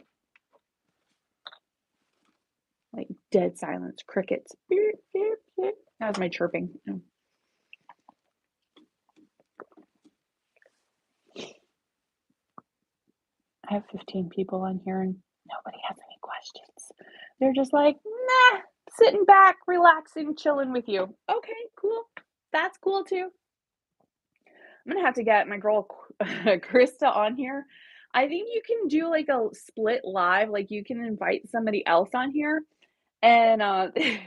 Like dead silence, crickets. Beep, beep, beep. That was my chirping. Oh. I have 15 people on here and nobody has any questions. They're just like, nah, sitting back, relaxing, chilling with you. Okay, cool. That's cool too. I'm gonna have to get my girl Krista on here. I think you can do like a split live, like you can invite somebody else on here. And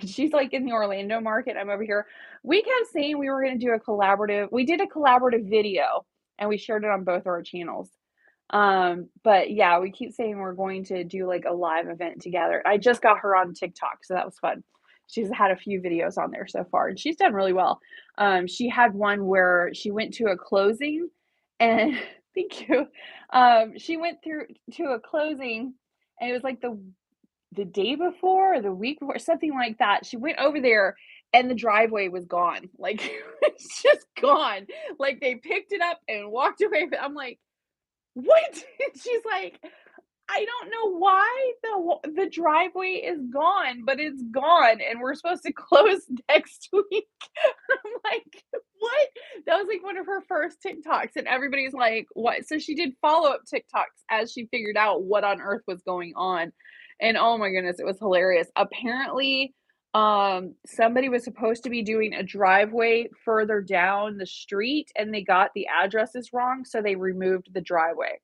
she's like in the Orlando market. I'm over here. We kept saying we were gonna do a collaborative. We did a collaborative video and we shared it on both our channels. But yeah, we keep saying we're going to do like a live event together. I just got her on TikTok, so that was fun. She's had a few videos on there so far, and she's done really well. She had one where she went to a closing and thank you. She went through to a closing and it was like the day before or the week before, something like that. She went over there and the driveway was gone. Like it's just gone. Like they picked it up and walked away. I'm like, what? She's like, I don't know why the driveway is gone, but it's gone, and we're supposed to close next week. I'm like, what? That was like one of her first TikToks, and everybody's like, what? So she did follow-up TikToks as she figured out what on earth was going on. And oh my goodness, it was hilarious. Apparently, somebody was supposed to be doing a driveway further down the street, and they got the addresses wrong, so they removed the driveway.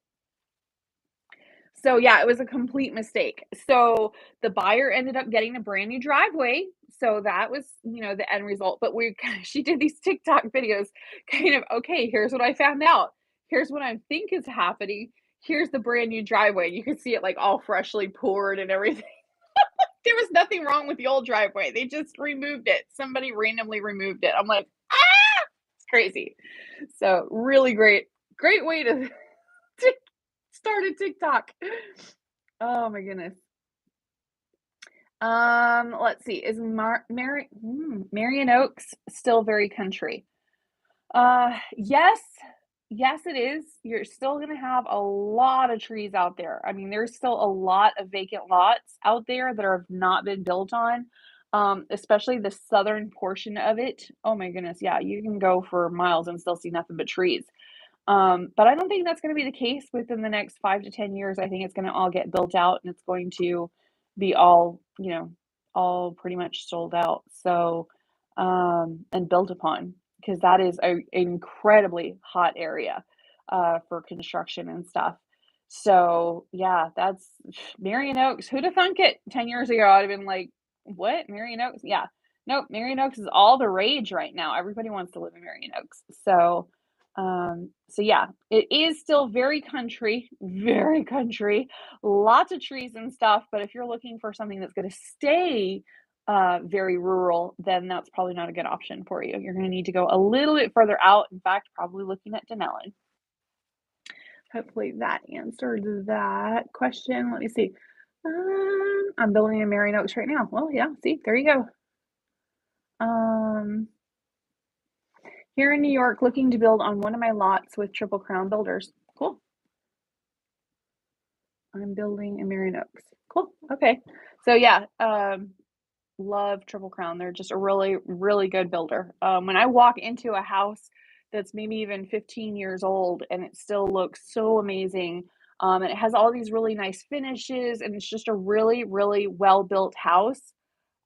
So yeah, it was a complete mistake. So the buyer ended up getting a brand new driveway. So that was, the end result. But she did these TikTok videos kind of, okay, here's what I found out. Here's what I think is happening. Here's the brand new driveway. You can see it like all freshly poured and everything. There was nothing wrong with the old driveway. They just removed it. Somebody randomly removed it. I'm like, ah, it's crazy. So really great way to start a TikTok. Oh my goodness. Let's see. Is Marion Oaks still very country? Yes. Yes, it is. You're still gonna have a lot of trees out there. I mean, there's still a lot of vacant lots out there that have not been built on, especially the southern portion of it. Oh my goodness, yeah, you can go for miles and still see nothing but trees. But I don't think that's going to be the case within the next 5 to 10 years. I think it's going to all get built out and it's going to be all pretty much sold out. So, and built upon because that is an incredibly hot area for construction and stuff. So, yeah, that's Marion Oaks. Who'd have thunk it 10 years ago? I'd have been like, what? Marion Oaks? Yeah. Nope. Marion Oaks is all the rage right now. Everybody wants to live in Marion Oaks. So yeah, it is still very country, lots of trees and stuff. But if you're looking for something that's going to stay very rural, then that's probably not a good option for you. You're going to need to go a little bit further out. In fact, probably looking at Denellen. Hopefully that answered that question. Let me see. I'm building in Marion Oaks right now. Well, yeah, see, there you go. Here in New York, looking to build on one of my lots with Triple Crown Builders. Cool. I'm building in Marion Oaks. Cool. Okay. So yeah, love Triple Crown. They're just a really, really good builder. When I walk into a house that's maybe even 15 years old and it still looks so amazing, and it has all these really nice finishes, and it's just a really, really well built house.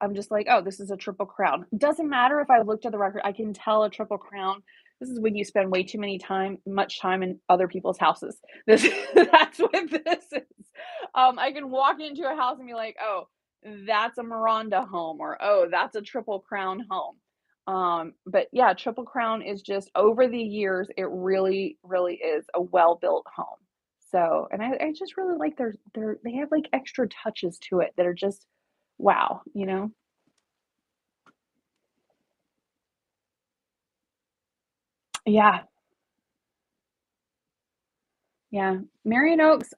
I'm just like, oh, this is a Triple Crown. Doesn't matter if I looked at the record, I can tell a Triple Crown This is when you spend way too much time in other people's houses. This that's what this is. I can walk into a house and be like, "Oh, that's a Miranda home," or, "Oh, that's a Triple Crown home." But yeah, Triple Crown is just over the years, it really, really is a well-built home. So, and I just really like they have like extra touches to it that are just wow, you know? Yeah. Yeah, Marion Oaks,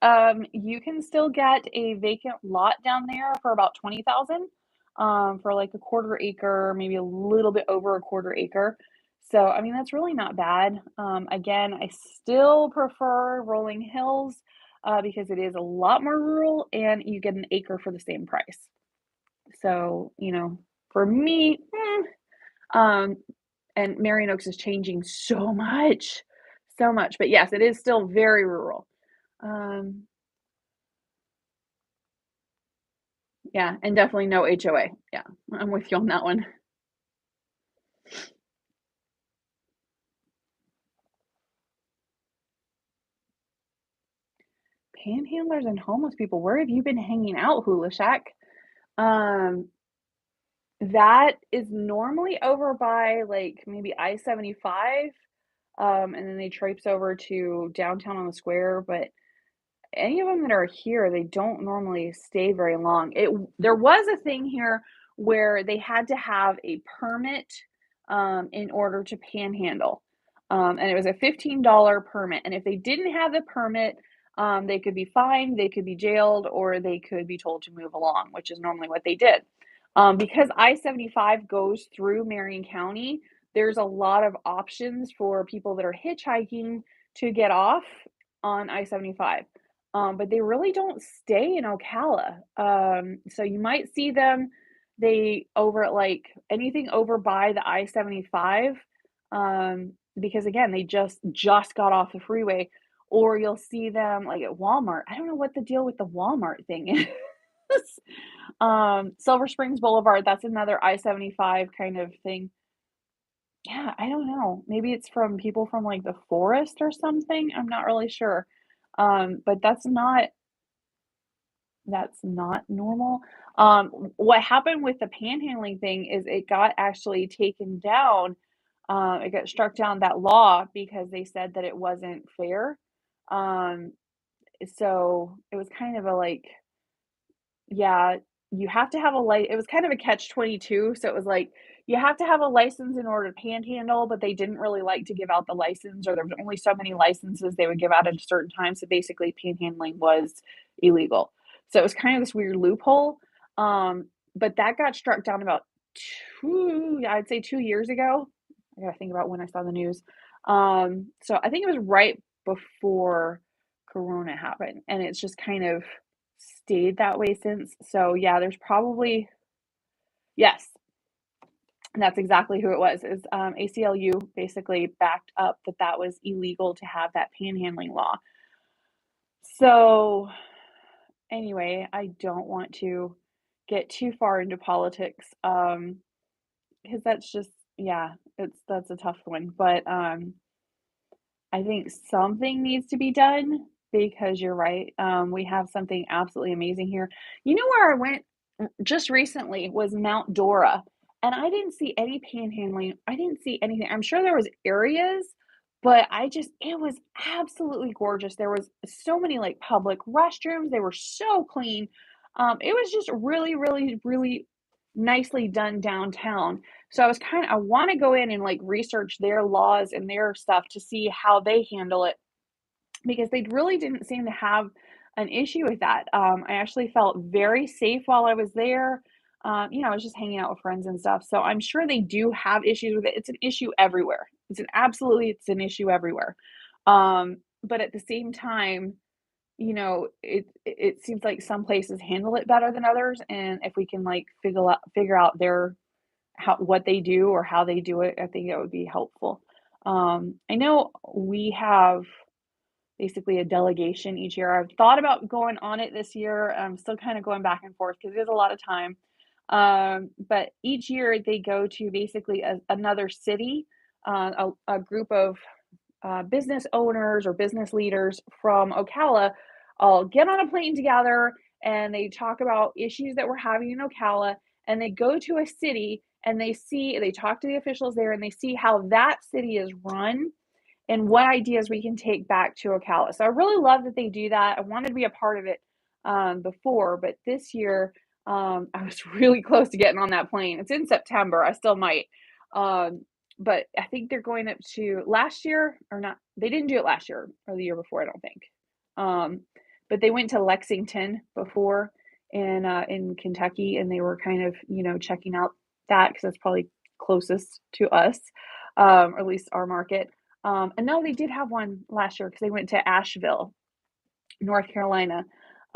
you can still get a vacant lot down there for about 20,000, for like a quarter acre, maybe a little bit over a quarter acre. So, I mean, that's really not bad. Again, I still prefer Rolling Hills, because it is a lot more rural and you get an acre for the same price. So, for me, um, and Marion Oaks is changing so much. But yes, it is still very rural. Um, yeah, and definitely no HOA. Yeah, I'm with you on that one. Panhandlers and homeless people, where have you been hanging out, Hula Shack? Um, that is normally over by, like, maybe I-75, and then they traipse over to downtown on the square, but any of them that are here, they don't normally stay very long. There was a thing here where they had to have a permit, in order to panhandle, and it was a $15 permit, and if they didn't have the permit, they could be fined, they could be jailed, or they could be told to move along, which is normally what they did. Because I-75 goes through Marion County, there's a lot of options for people that are hitchhiking to get off on I-75. But they really don't stay in Ocala. So you might see them, they over at like anything over by the I-75, because again, they just got off the freeway, or you'll see them like at Walmart. I don't know what the deal with the Walmart thing is. Silver Springs Boulevard, that's another I-75 kind of thing. Yeah, I don't know. Maybe it's from people from like the forest or something. I'm not really sure. But that's not normal. What happened with the panhandling thing is it got actually taken down. It got struck down, that law, because they said that it wasn't fair. Um, so it was kind of a like, yeah, you have to have a it was kind of a catch-22, so it was like, you have to have a license in order to panhandle, but they didn't really like to give out the license, or there was only so many licenses they would give out at a certain time, so basically panhandling was illegal. So it was kind of this weird loophole, but that got struck down about 2, yeah, I'd say 2 years ago. I gotta think about when I saw the news. So I think it was right before Corona happened, and it's just kind of stayed that way since. So, yeah, there's probably yes, and that's exactly who it was, is, ACLU basically backed up that that was illegal to have that panhandling law. So, anyway, I don't want to get too far into politics, because that's just yeah, that's a tough one, but, I think something needs to be done because you're right. We have something absolutely amazing here. You know where I went just recently was Mount Dora, and I didn't see any panhandling. I didn't see anything. I'm sure there was areas, but it was absolutely gorgeous. There was so many like public restrooms. They were so clean. It was just really, really, really nicely done downtown. So I want to go in and like research their laws and their stuff to see how they handle it, because they really didn't seem to have an issue with that. I actually felt very safe while I was there. I was just hanging out with friends and stuff. So I'm sure they do have issues with it. It's an issue everywhere. It's an issue everywhere. But at the same time, it seems like some places handle it better than others. And if we can like figure out their how what they do or how they do it, I think that would be helpful. I know we have basically a delegation each year. I've thought about going on it this year. I'm still kind of going back and forth because it is a lot of time. But each year they go to basically another city. a group of business owners or business leaders from Ocala all get on a plane together and they talk about issues that we're having in Ocala, and they go to a city and they talk to the officials there and they see how that city is run and what ideas we can take back to Ocala. So I really love that they do that. I wanted to be a part of it before, but this year I was really close to getting on that plane. It's in September. I still might. Um, but I think they're going up to last year or not. They didn't do it last year or the year before, I don't think. Um, but they went to Lexington before in Kentucky, and they were kind of checking out that because that's probably closest to us, or at least our market. And no, they did have one last year because they went to Asheville, North Carolina.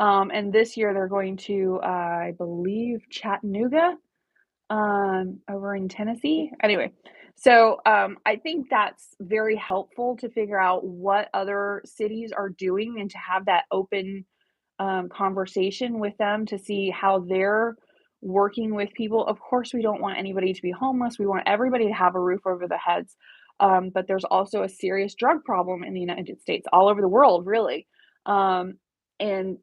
And this year they're going to, I believe, Chattanooga, over in Tennessee. Anyway, so I think that's very helpful to figure out what other cities are doing and to have that open conversation with them to see how they're working with people. Of course, we don't want anybody to be homeless. We want everybody to have a roof over their heads. But there's also a serious drug problem in the United States, all over the world, really. And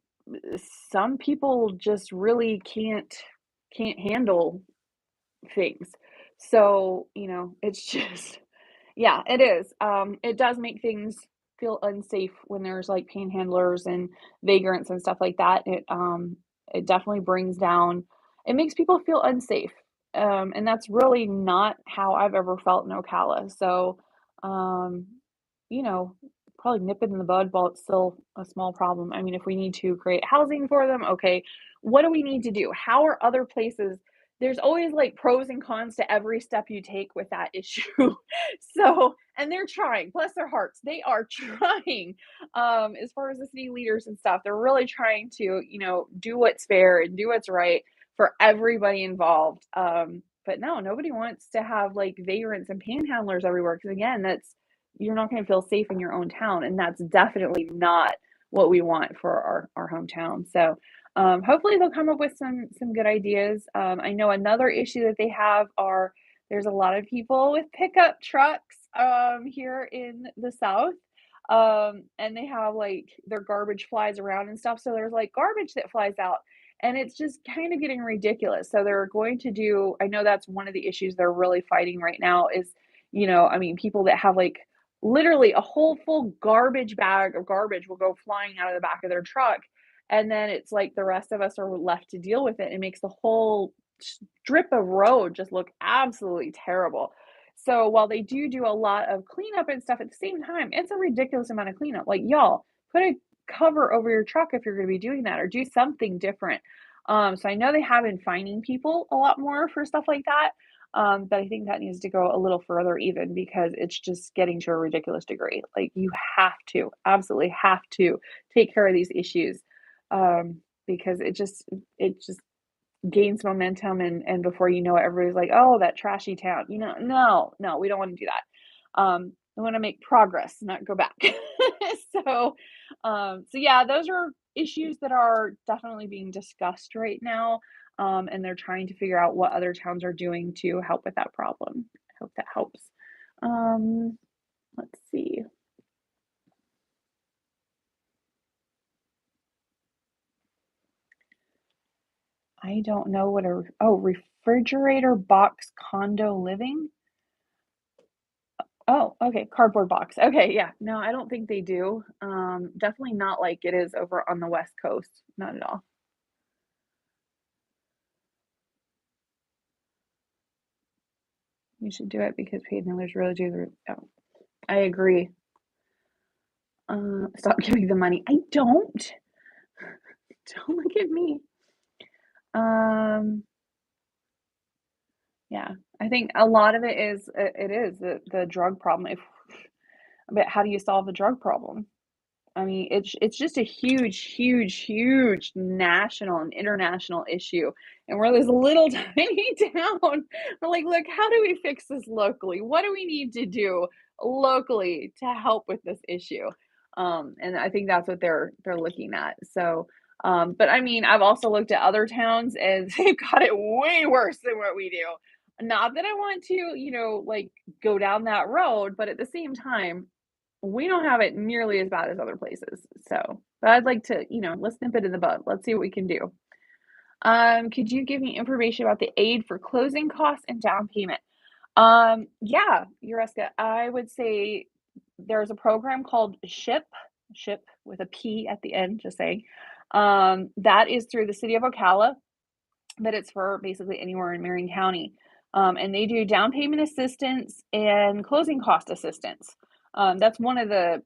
some people just really can't handle things. So, it's just yeah, it is. It does make things feel unsafe when there's like panhandlers and vagrants and stuff like that. It definitely brings down. It makes people feel unsafe, and that's really not how I've ever felt in Ocala. So, um, you know, probably nip it in the bud while it's still a small problem. I mean, if we need to create housing for them, okay, what do we need to do? How are other places? There's always like pros and cons to every step you take with that issue. So, and they're trying, bless their hearts, they are trying. As far as the city leaders and stuff, they're really trying to, do what's fair and do what's right for everybody involved. But no, nobody wants to have like vagrants and panhandlers everywhere because again, that's you're not going to feel safe in your own town, and that's definitely not what we want for our hometown. So, hopefully they'll come up with some good ideas. I know another issue that they have are there's a lot of people with pickup trucks here in the South. And they have like their garbage flies around and stuff. So there's like garbage that flies out. And it's just kind of getting ridiculous. So they're going to do, I know that's one of the issues they're really fighting right now is, I mean, people that have like literally a whole full garbage bag of garbage will go flying out of the back of their truck. And then it's like the rest of us are left to deal with it. It makes the whole strip of road just look absolutely terrible. So while they do a lot of cleanup and stuff at the same time, it's a ridiculous amount of cleanup. Like, y'all, put a cover over your truck if you're going to be doing that or do something different. So I know they have been fining people a lot more for stuff like that. But I think that needs to go a little further even because it's just getting to a ridiculous degree. Like you have to, absolutely have to take care of these issues. Because it just gains momentum and before you know it, everybody's like, oh, that trashy town. No, we don't want to do that. We want to make progress, not go back. So yeah, those are issues that are definitely being discussed right now. And they're trying to figure out what other towns are doing to help with that problem. I hope that helps. Um, let's see. I don't know what refrigerator box condo living. Oh, okay, cardboard box. Okay, yeah. No, I don't think they do. Definitely not like it is over on the West Coast. Not at all. You should do it because paid mailers really do the. Oh, I agree. Stop giving the money. I don't. Don't look at me. Um, yeah, I think a lot of it is the drug problem. But how do you solve the drug problem? I mean, it's just a huge, huge, huge national and international issue. And we're this little tiny town. We're like, look, how do we fix this locally? What do we need to do locally to help with this issue? And I think that's what they're looking at. So, but I mean, I've also looked at other towns and they've got it way worse than what we do. Not that I want to, like, go down that road, but at the same time, we don't have it nearly as bad as other places. So, but I'd like to, let's nip it in the bud. Let's see what we can do. Could you give me information about the aid for closing costs and down payment? Yeah, Yureska, I would say there's a program called SHIP with a P at the end, just saying. That is through the city of Ocala, but it's for basically anywhere in Marion County. And they do down payment assistance and closing cost assistance. That's one of the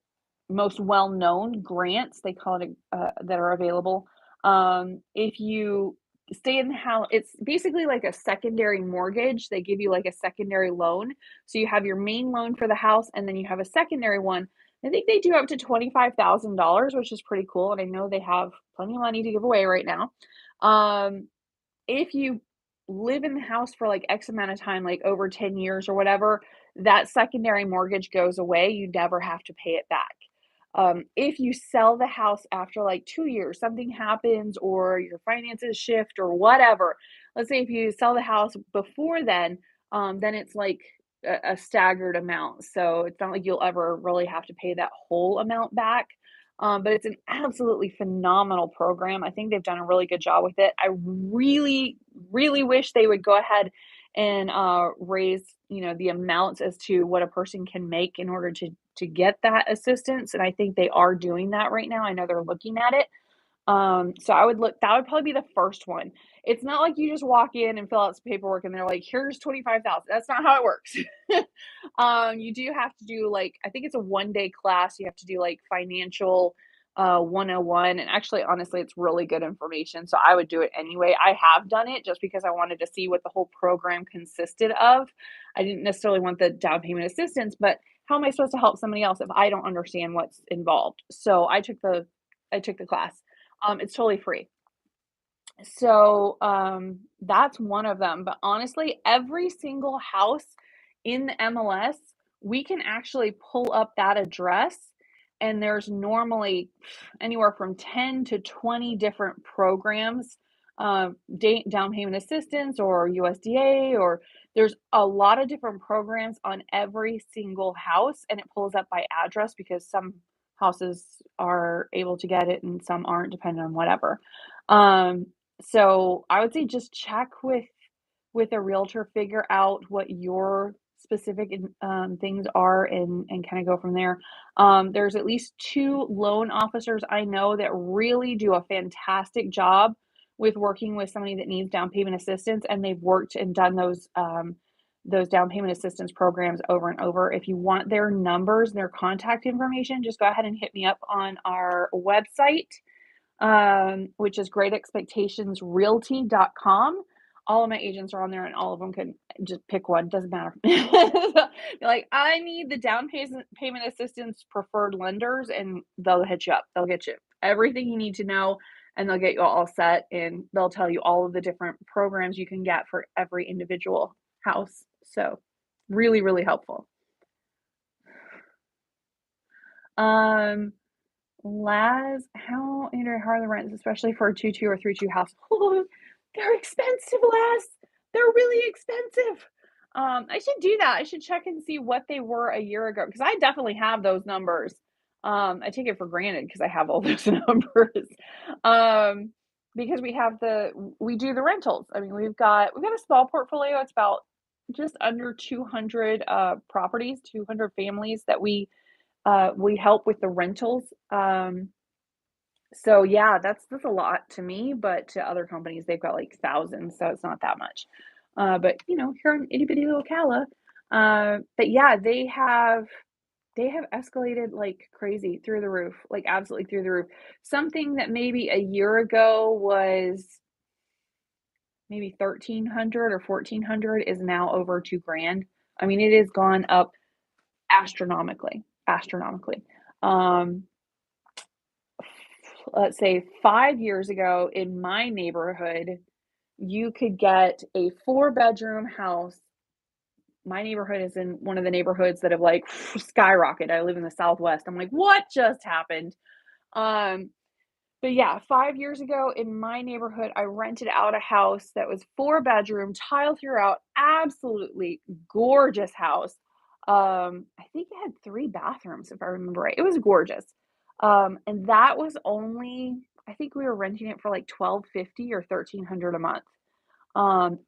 most well-known grants they call it that are available. If you stay in the house, it's basically like a secondary mortgage. They give you like a secondary loan. So you have your main loan for the house, and then you have a secondary one. I think they do up to $25,000, which is pretty cool. And I know they have plenty of money to give away right now. Um, if you live in the house for like X amount of time, like over 10 years or whatever, that secondary mortgage goes away. You never have to pay it back. If you sell the house after like 2 years, something happens or your finances shift or whatever. Let's say if you sell the house before then it's like a staggered amount. So it's not like you'll ever really have to pay that whole amount back. But it's an absolutely phenomenal program. I think they've done a really good job with it. I really, really wish they would go ahead and raise, the amounts as to what a person can make in order to get that assistance. And I think they are doing that right now. I know they're looking at it. So I would look that would probably be the first one. It's not like you just walk in and fill out some paperwork and they're like, "Here's 25,000." That's not how it works. You do have to do like I think it's a 1-day class. You have to do like financial 101, and actually honestly it's really good information. So I would do it anyway. I have done it just because I wanted to see what the whole program consisted of. I didn't necessarily want the down payment assistance, but how am I supposed to help somebody else if I don't understand what's involved? So I took the class. It's totally free. So, that's one of them, but honestly, every single house in the MLS, we can actually pull up that address, and there's normally anywhere from 10 to 20 different programs, down payment assistance or USDA, or there's a lot of different programs on every single house, and it pulls up by address because some houses are able to get it and some aren't, depending on whatever. Um, so I would say just check with a realtor, figure out what your specific things are and kind of go from there. There's at least two loan officers I know that really do a fantastic job with working with somebody that needs down payment assistance, and they've worked and done those down payment assistance programs over and over. If you want their numbers, their contact information, just go ahead and hit me up on our website, which is greatexpectationsrealty.com. All of my agents are on there and all of them can just pick one, doesn't matter. So, you're like, I need the payment assistance preferred lenders, and they'll hit you up. They'll get you everything you need to know, and they'll get you all set, and they'll tell you all of the different programs you can get for every individual house. So really, really helpful. Um, how are the rents, especially for a 2-2 or 3-2 house? Oh, they're expensive, Laz. They're really expensive. I should do that. I should check and see what they were a year ago because I definitely have those numbers. I take it for granted because I have all those numbers. Um, because we do the rentals. I mean, we've got a small portfolio. It's about just under 200 properties, 200 families that we help with the rentals. So yeah, that's a lot to me, but to other companies, they've got like thousands, so it's not that much. But here in itty bitty little Cala, but yeah, they have escalated like crazy through the roof, like absolutely through the roof. Something that maybe a year ago was maybe 1,300 or 1,400 is now over 2 grand. I mean, it has gone up astronomically, astronomically. Um, let's say 5 years ago in my neighborhood, you could get a 4-bedroom house. My neighborhood is in one of the neighborhoods that have like skyrocketed. I live in the Southwest. I'm like, what just happened? Um, But yeah, 5 years ago in my neighborhood, I rented out a house that was 4 bedroom, tile throughout, absolutely gorgeous house. I think it had 3 bathrooms, if I remember right. It was gorgeous. And that was only I think we were renting it for like 1250 or 1300 a month.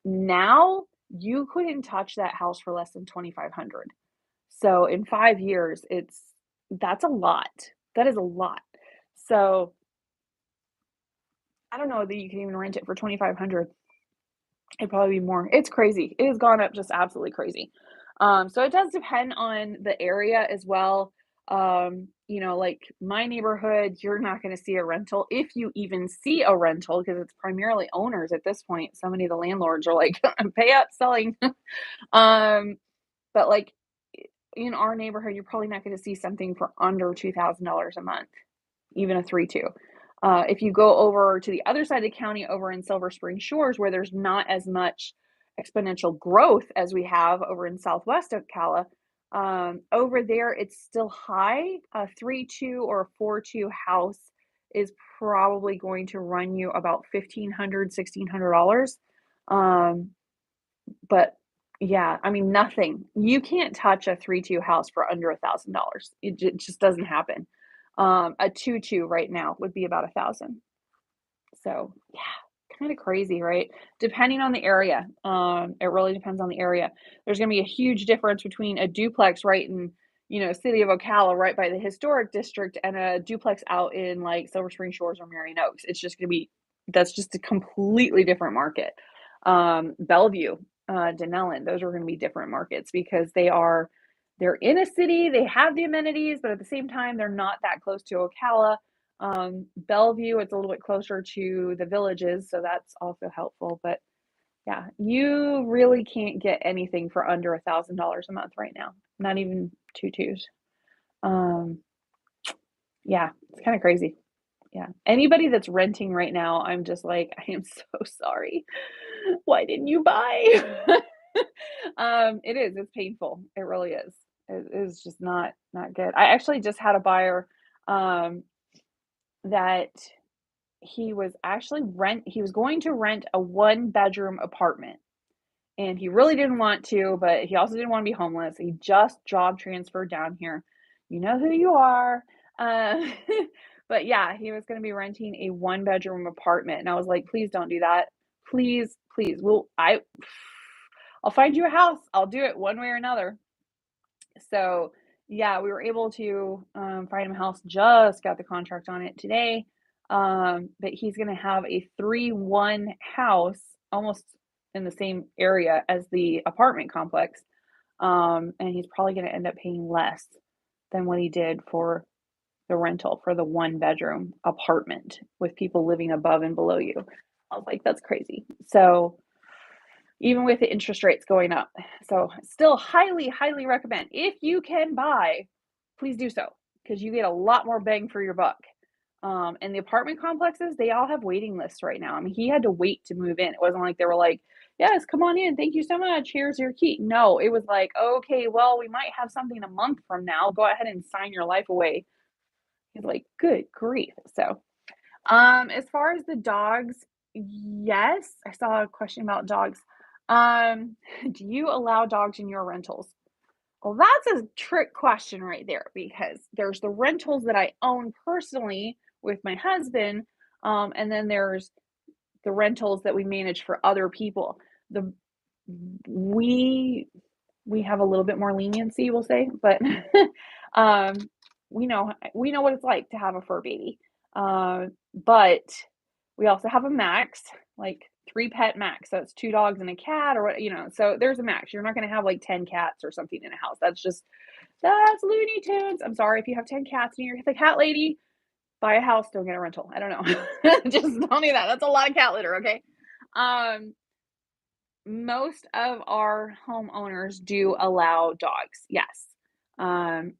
Now you couldn't touch that house for less than 2500. So in 5 years, that's a lot. That is a lot. So I don't know that you can even rent it for 2,500. It'd probably be more. It's crazy. It has gone up just absolutely crazy. So it does depend on the area as well. Like my neighborhood, you're not going to see a rental if you even see a rental because it's primarily owners at this point. So many of the landlords are like, pay up, selling. um, but like in our neighborhood, you're probably not going to see something for under $2,000 a month, even a 3-2. If you go over to the other side of the county, over in Silver Spring Shores, where there's not as much exponential growth as we have over in Southwest Ocala, over there it's still high. A 3-2 or a 4-2 house is probably going to run you about $1,500, $1,600. Um, but yeah, I mean, nothing. You can't touch a 3-2 house for under $1,000. It just doesn't happen. A 2-2 right now would be about 1,000. So yeah, kind of crazy, right? Depending on the area. It really depends on the area. There's going to be a huge difference between a duplex right in, city of Ocala, right by the historic district, and a duplex out in like Silver Spring Shores or Marion Oaks. It's just going to be that's just a completely different market. Bellevue, Denellen, those are going to be different markets because they're in a city, they have the amenities, but at the same time, they're not that close to Ocala. Bellevue, it's a little bit closer to the villages, so that's also helpful. But yeah, you really can't get anything for under $1,000 a month right now. Not even 2-2s. Um, yeah, it's kind of crazy. Yeah. Anybody that's renting right now, I'm just like, I am so sorry. Why didn't you buy? It's painful. It really is. It is just not good. I actually just had a buyer um that he was going to rent a 1 bedroom apartment, and he really didn't want to, but he also didn't want to be homeless. He just job transferred down here. You know who you are. Uh, but yeah, he was going to be renting a 1 bedroom apartment, and I was like, please don't do that. Please, please. I'll find you a house. I'll do it one way or another. So yeah, we were able to find him a house. Just got the contract on it today. But he's going to have a 3-1 house almost in the same area as the apartment complex. And he's probably going to end up paying less than what he did for the rental for the 1 bedroom apartment with people living above and below you. I was like, that's crazy. So even with the interest rates going up. So still highly, highly recommend. If you can buy, please do so because you get a lot more bang for your buck. And the apartment complexes, they all have waiting lists right now. I mean, he had to wait to move in. It wasn't like they were like, yes, come on in. Thank you so much. Here's your key. No, it was like, okay, well, we might have something a month from now. Go ahead and sign your life away. He's like, good grief. So as far as the dogs, yes, I saw a question about dogs. Um, do you allow dogs in your rentals? Well, that's a trick question right there because there's the rentals that I own personally with my husband, and then there's the rentals that we manage for other people. The we we have a little bit more leniency, we'll say, but um, we know what it's like to have a fur baby. But we also have a max, like 3 pet max. So it's 2 dogs and a cat, or what. So there's a max. You're not going to have like 10 cats or something in a house. That's Looney Tunes. I'm sorry if you have 10 cats and you're the cat lady. Buy a house, don't get a rental. I don't know. Just don't do that. That's a lot of cat litter. Okay. Um, most of our homeowners do allow dogs, yes.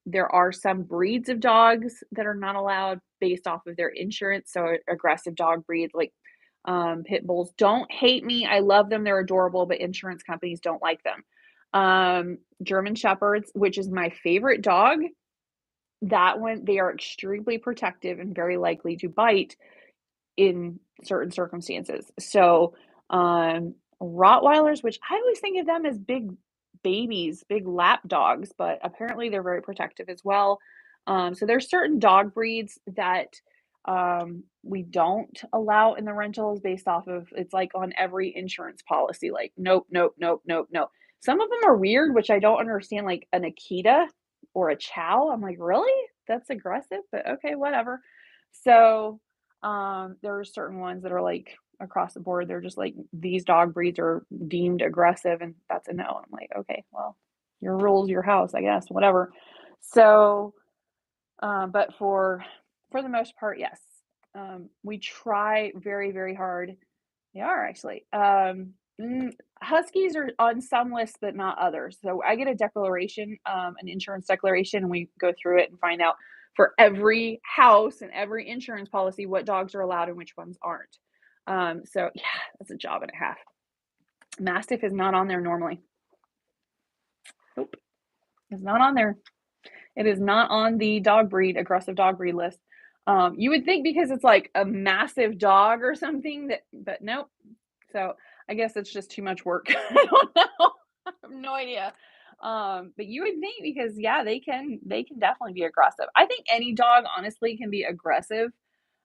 There are some breeds of dogs that are not allowed based off of their insurance, so aggressive dog breeds like, pit bulls. Don't hate me, I love them, they're adorable, but insurance companies don't like them. German Shepherds, which is my favorite dog, that one, they are extremely protective and very likely to bite. in certain circumstances. So, Rottweilers, which I always think of them as big babies, big lap dogs, but apparently they're very protective as well. So there's certain dog breeds that we don't allow in the rentals based off of it's like on every insurance policy, like nope, nope, nope, nope, nope. Some of them are weird, which I don't understand, like an Akita or a Chow. I'm like, really? That's aggressive, but okay, whatever. So there are certain ones that are like across the board. They're just like these dog breeds are deemed aggressive, and that's a no. I'm like, okay, well, your rules, your house, I guess, whatever. So, but for the most part, yes, we try very, very hard. They are actually. Huskies are on some lists, but not others. So I get a declaration, an insurance declaration, and we go through it and find out for every house and every insurance policy what dogs are allowed and which ones aren't. So yeah, that's a job and a half. Mastiff is not on there normally. Nope, it's not on there. It is not on the aggressive dog breed list. You would think because it's like a massive dog or something but nope. So I guess it's just too much work. I don't know. I have no idea. But you would think because yeah, they can definitely be aggressive. I think any dog honestly can be aggressive.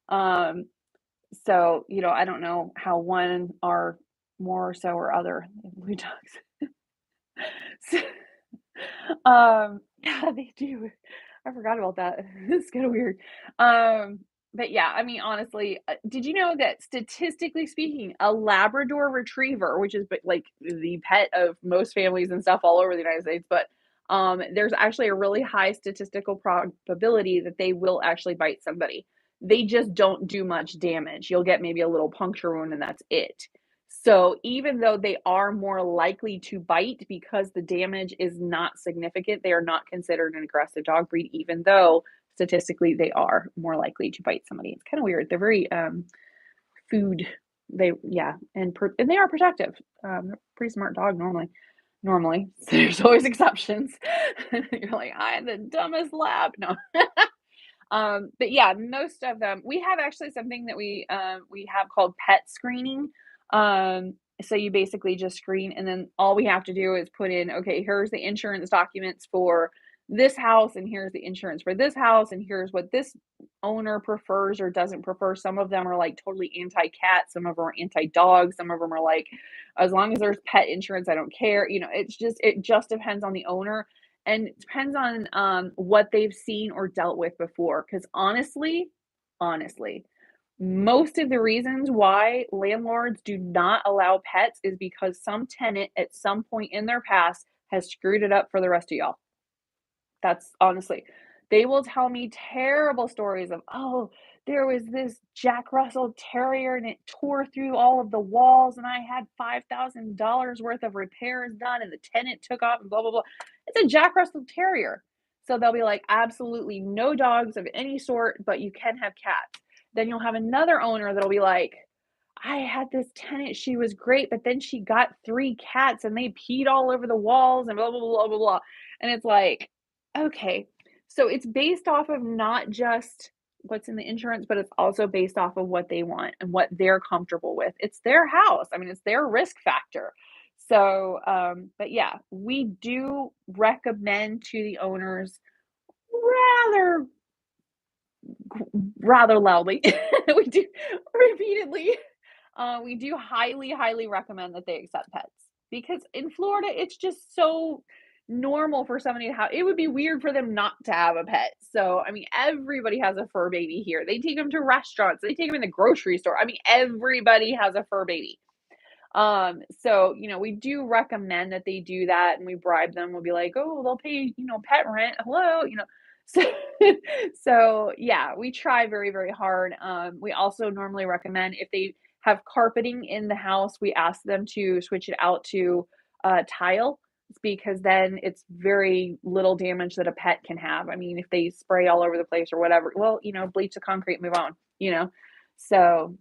Um, so I don't know how one are more so or other blue dogs. So, yeah, they do. I forgot about that. It's kind of weird. But yeah, I mean, honestly, did you know that statistically speaking, a Labrador Retriever, which is like the pet of most families and stuff all over the United States, but there's actually a really high statistical probability that they will actually bite somebody. They just don't do much damage. You'll get maybe a little puncture wound, and that's it. So even though they are more likely to bite because the damage is not significant, they are not considered an aggressive dog breed, even though statistically they are more likely to bite somebody. It's kind of weird. They're very food. And they are protective. They're pretty smart dog normally. Normally, so there's always exceptions. You're like, I'm the dumbest lab. No. But yeah, most of them we have actually something that we have called pet screening. So you basically just screen and then all we have to do is put in, okay, here's the insurance documents for this house and here's the insurance for this house and here's what this owner prefers or doesn't prefer. Some of them are like totally anti-cat, some of them are anti-dog, some of them are like as long as there's pet insurance, I don't care. It just depends on the owner and it depends on what they've seen or dealt with before. Because honestly, most of the reasons why landlords do not allow pets is because some tenant at some point in their past has screwed it up for the rest of y'all. That's honestly, they will tell me terrible stories of, oh, there was this Jack Russell Terrier and it tore through all of the walls and I had $5,000 worth of repairs done and the tenant took off and blah, blah, blah. It's a Jack Russell Terrier. So they'll be like, absolutely no dogs of any sort, but you can have cats. Then you'll have another owner that'll be like, I had this tenant, she was great, but then she got 3 cats and they peed all over the walls and blah, blah, blah, blah, blah. And it's like, okay. So it's based off of not just what's in the insurance, but it's also based off of what they want and what they're comfortable with. It's their house. I mean, it's their risk factor. So, but yeah, we do recommend to the owners rather rather loudly. We do repeatedly. We do highly, highly recommend that they accept pets because in Florida, it's just so normal for somebody to have. It would be weird for them not to have a pet. So, I mean, everybody has a fur baby here. They take them to restaurants. They take them in the grocery store. I mean, everybody has a fur baby. So, we do recommend that they do that and we bribe them. We'll be like, oh, they'll pay, pet rent. Hello. So, so yeah, we try very, very hard. We also normally recommend if they have carpeting in the house, we ask them to switch it out to tile because then it's very little damage that a pet can have. I mean, if they spray all over the place or whatever, well, bleach the concrete, move on. So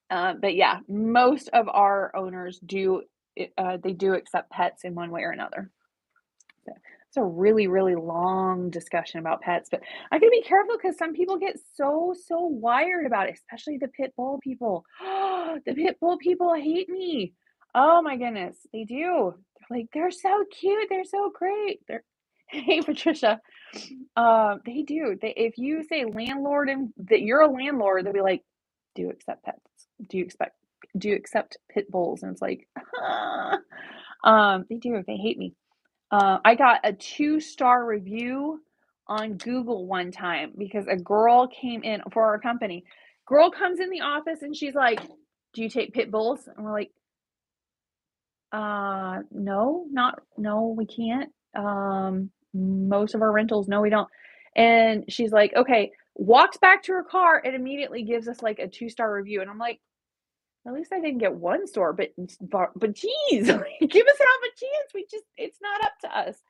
but yeah, most of our owners do they do accept pets in one way or another. So, It's a really, really long discussion about pets, but I gotta be careful because some people get so wired about it, especially the pit bull people. The pit bull people hate me. Oh my goodness, they do. They're like, "They're so cute, they're so great." They're Hey, Patricia. They do. They if you say landlord and that you're a landlord, they'll be like, "Do you accept pets? Do you expect do you accept pit bulls?" And it's like, they do. They hate me. I got a 2-star review on Google one time because a girl came in for our company. Girl comes in the office and she's like, "Do you take pit bulls?" And we're like, no, no, we can't. Most of our rentals, no, we don't." And she's like, "Okay," walks back to her car and immediately gives us like a 2-star review. And I'm like, at least I didn't get 1 star, but geez, like, give us half a chance. It's not up to us.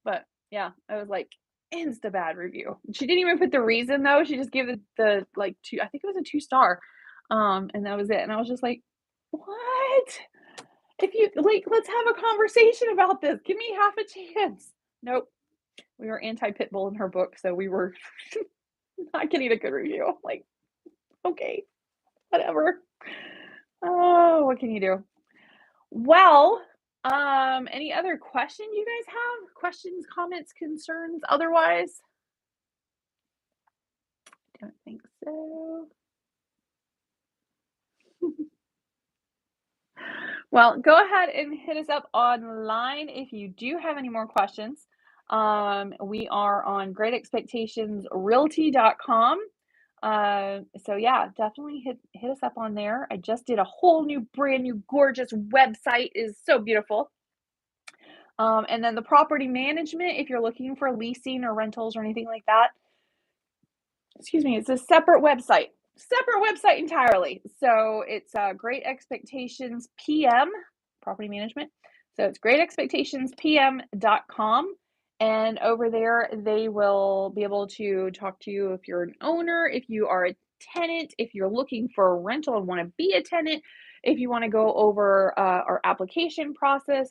But yeah, I was like, insta bad review. She didn't even put the reason though. She just gave the like 2, I think it was a 2-star. And that was it. And I was just like, what? If you like, let's have a conversation about this. Give me half a chance. Nope. We were anti pit bull in her book, so we were not getting a good review. Like, okay, whatever. Oh, what can you do? Well, any other questions you guys have? Questions, comments, concerns, otherwise? Don't think so. Well, go ahead and hit us up online if you do have any more questions. We are on greatexpectationsrealty.com. So yeah, definitely hit us up on there. I just did a whole new, brand new, gorgeous website. It is so beautiful. And then the property management, if you're looking for leasing or rentals or anything like that, excuse me, it's a separate website entirely. So it's Great Expectations PM, property management. So it's greatexpectationspm.com. And over there, they will be able to talk to you if you're an owner, if you are a tenant, if you're looking for a rental and want to be a tenant, if you want to go over our application process,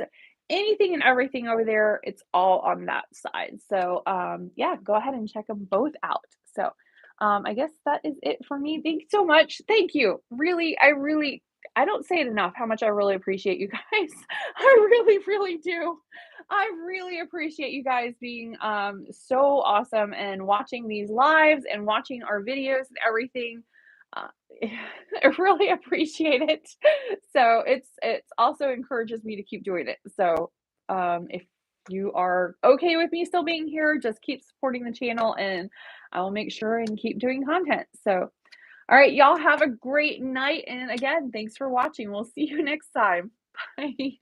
anything and everything over there, it's all on that side. So yeah, go ahead and check them both out. So I guess that is it for me. Thank you so much. Thank you. Really, I don't say it enough how much I really appreciate you guys. I really, really do. I really appreciate you guys being so awesome and watching these lives and watching our videos and everything. Uh, I really appreciate it. So it's also encourages me to keep doing it. So if you are okay with me still being here, just keep supporting the channel and I will make sure and keep doing content. So, all right, y'all have a great night. And again, thanks for watching. We'll see you next time. Bye.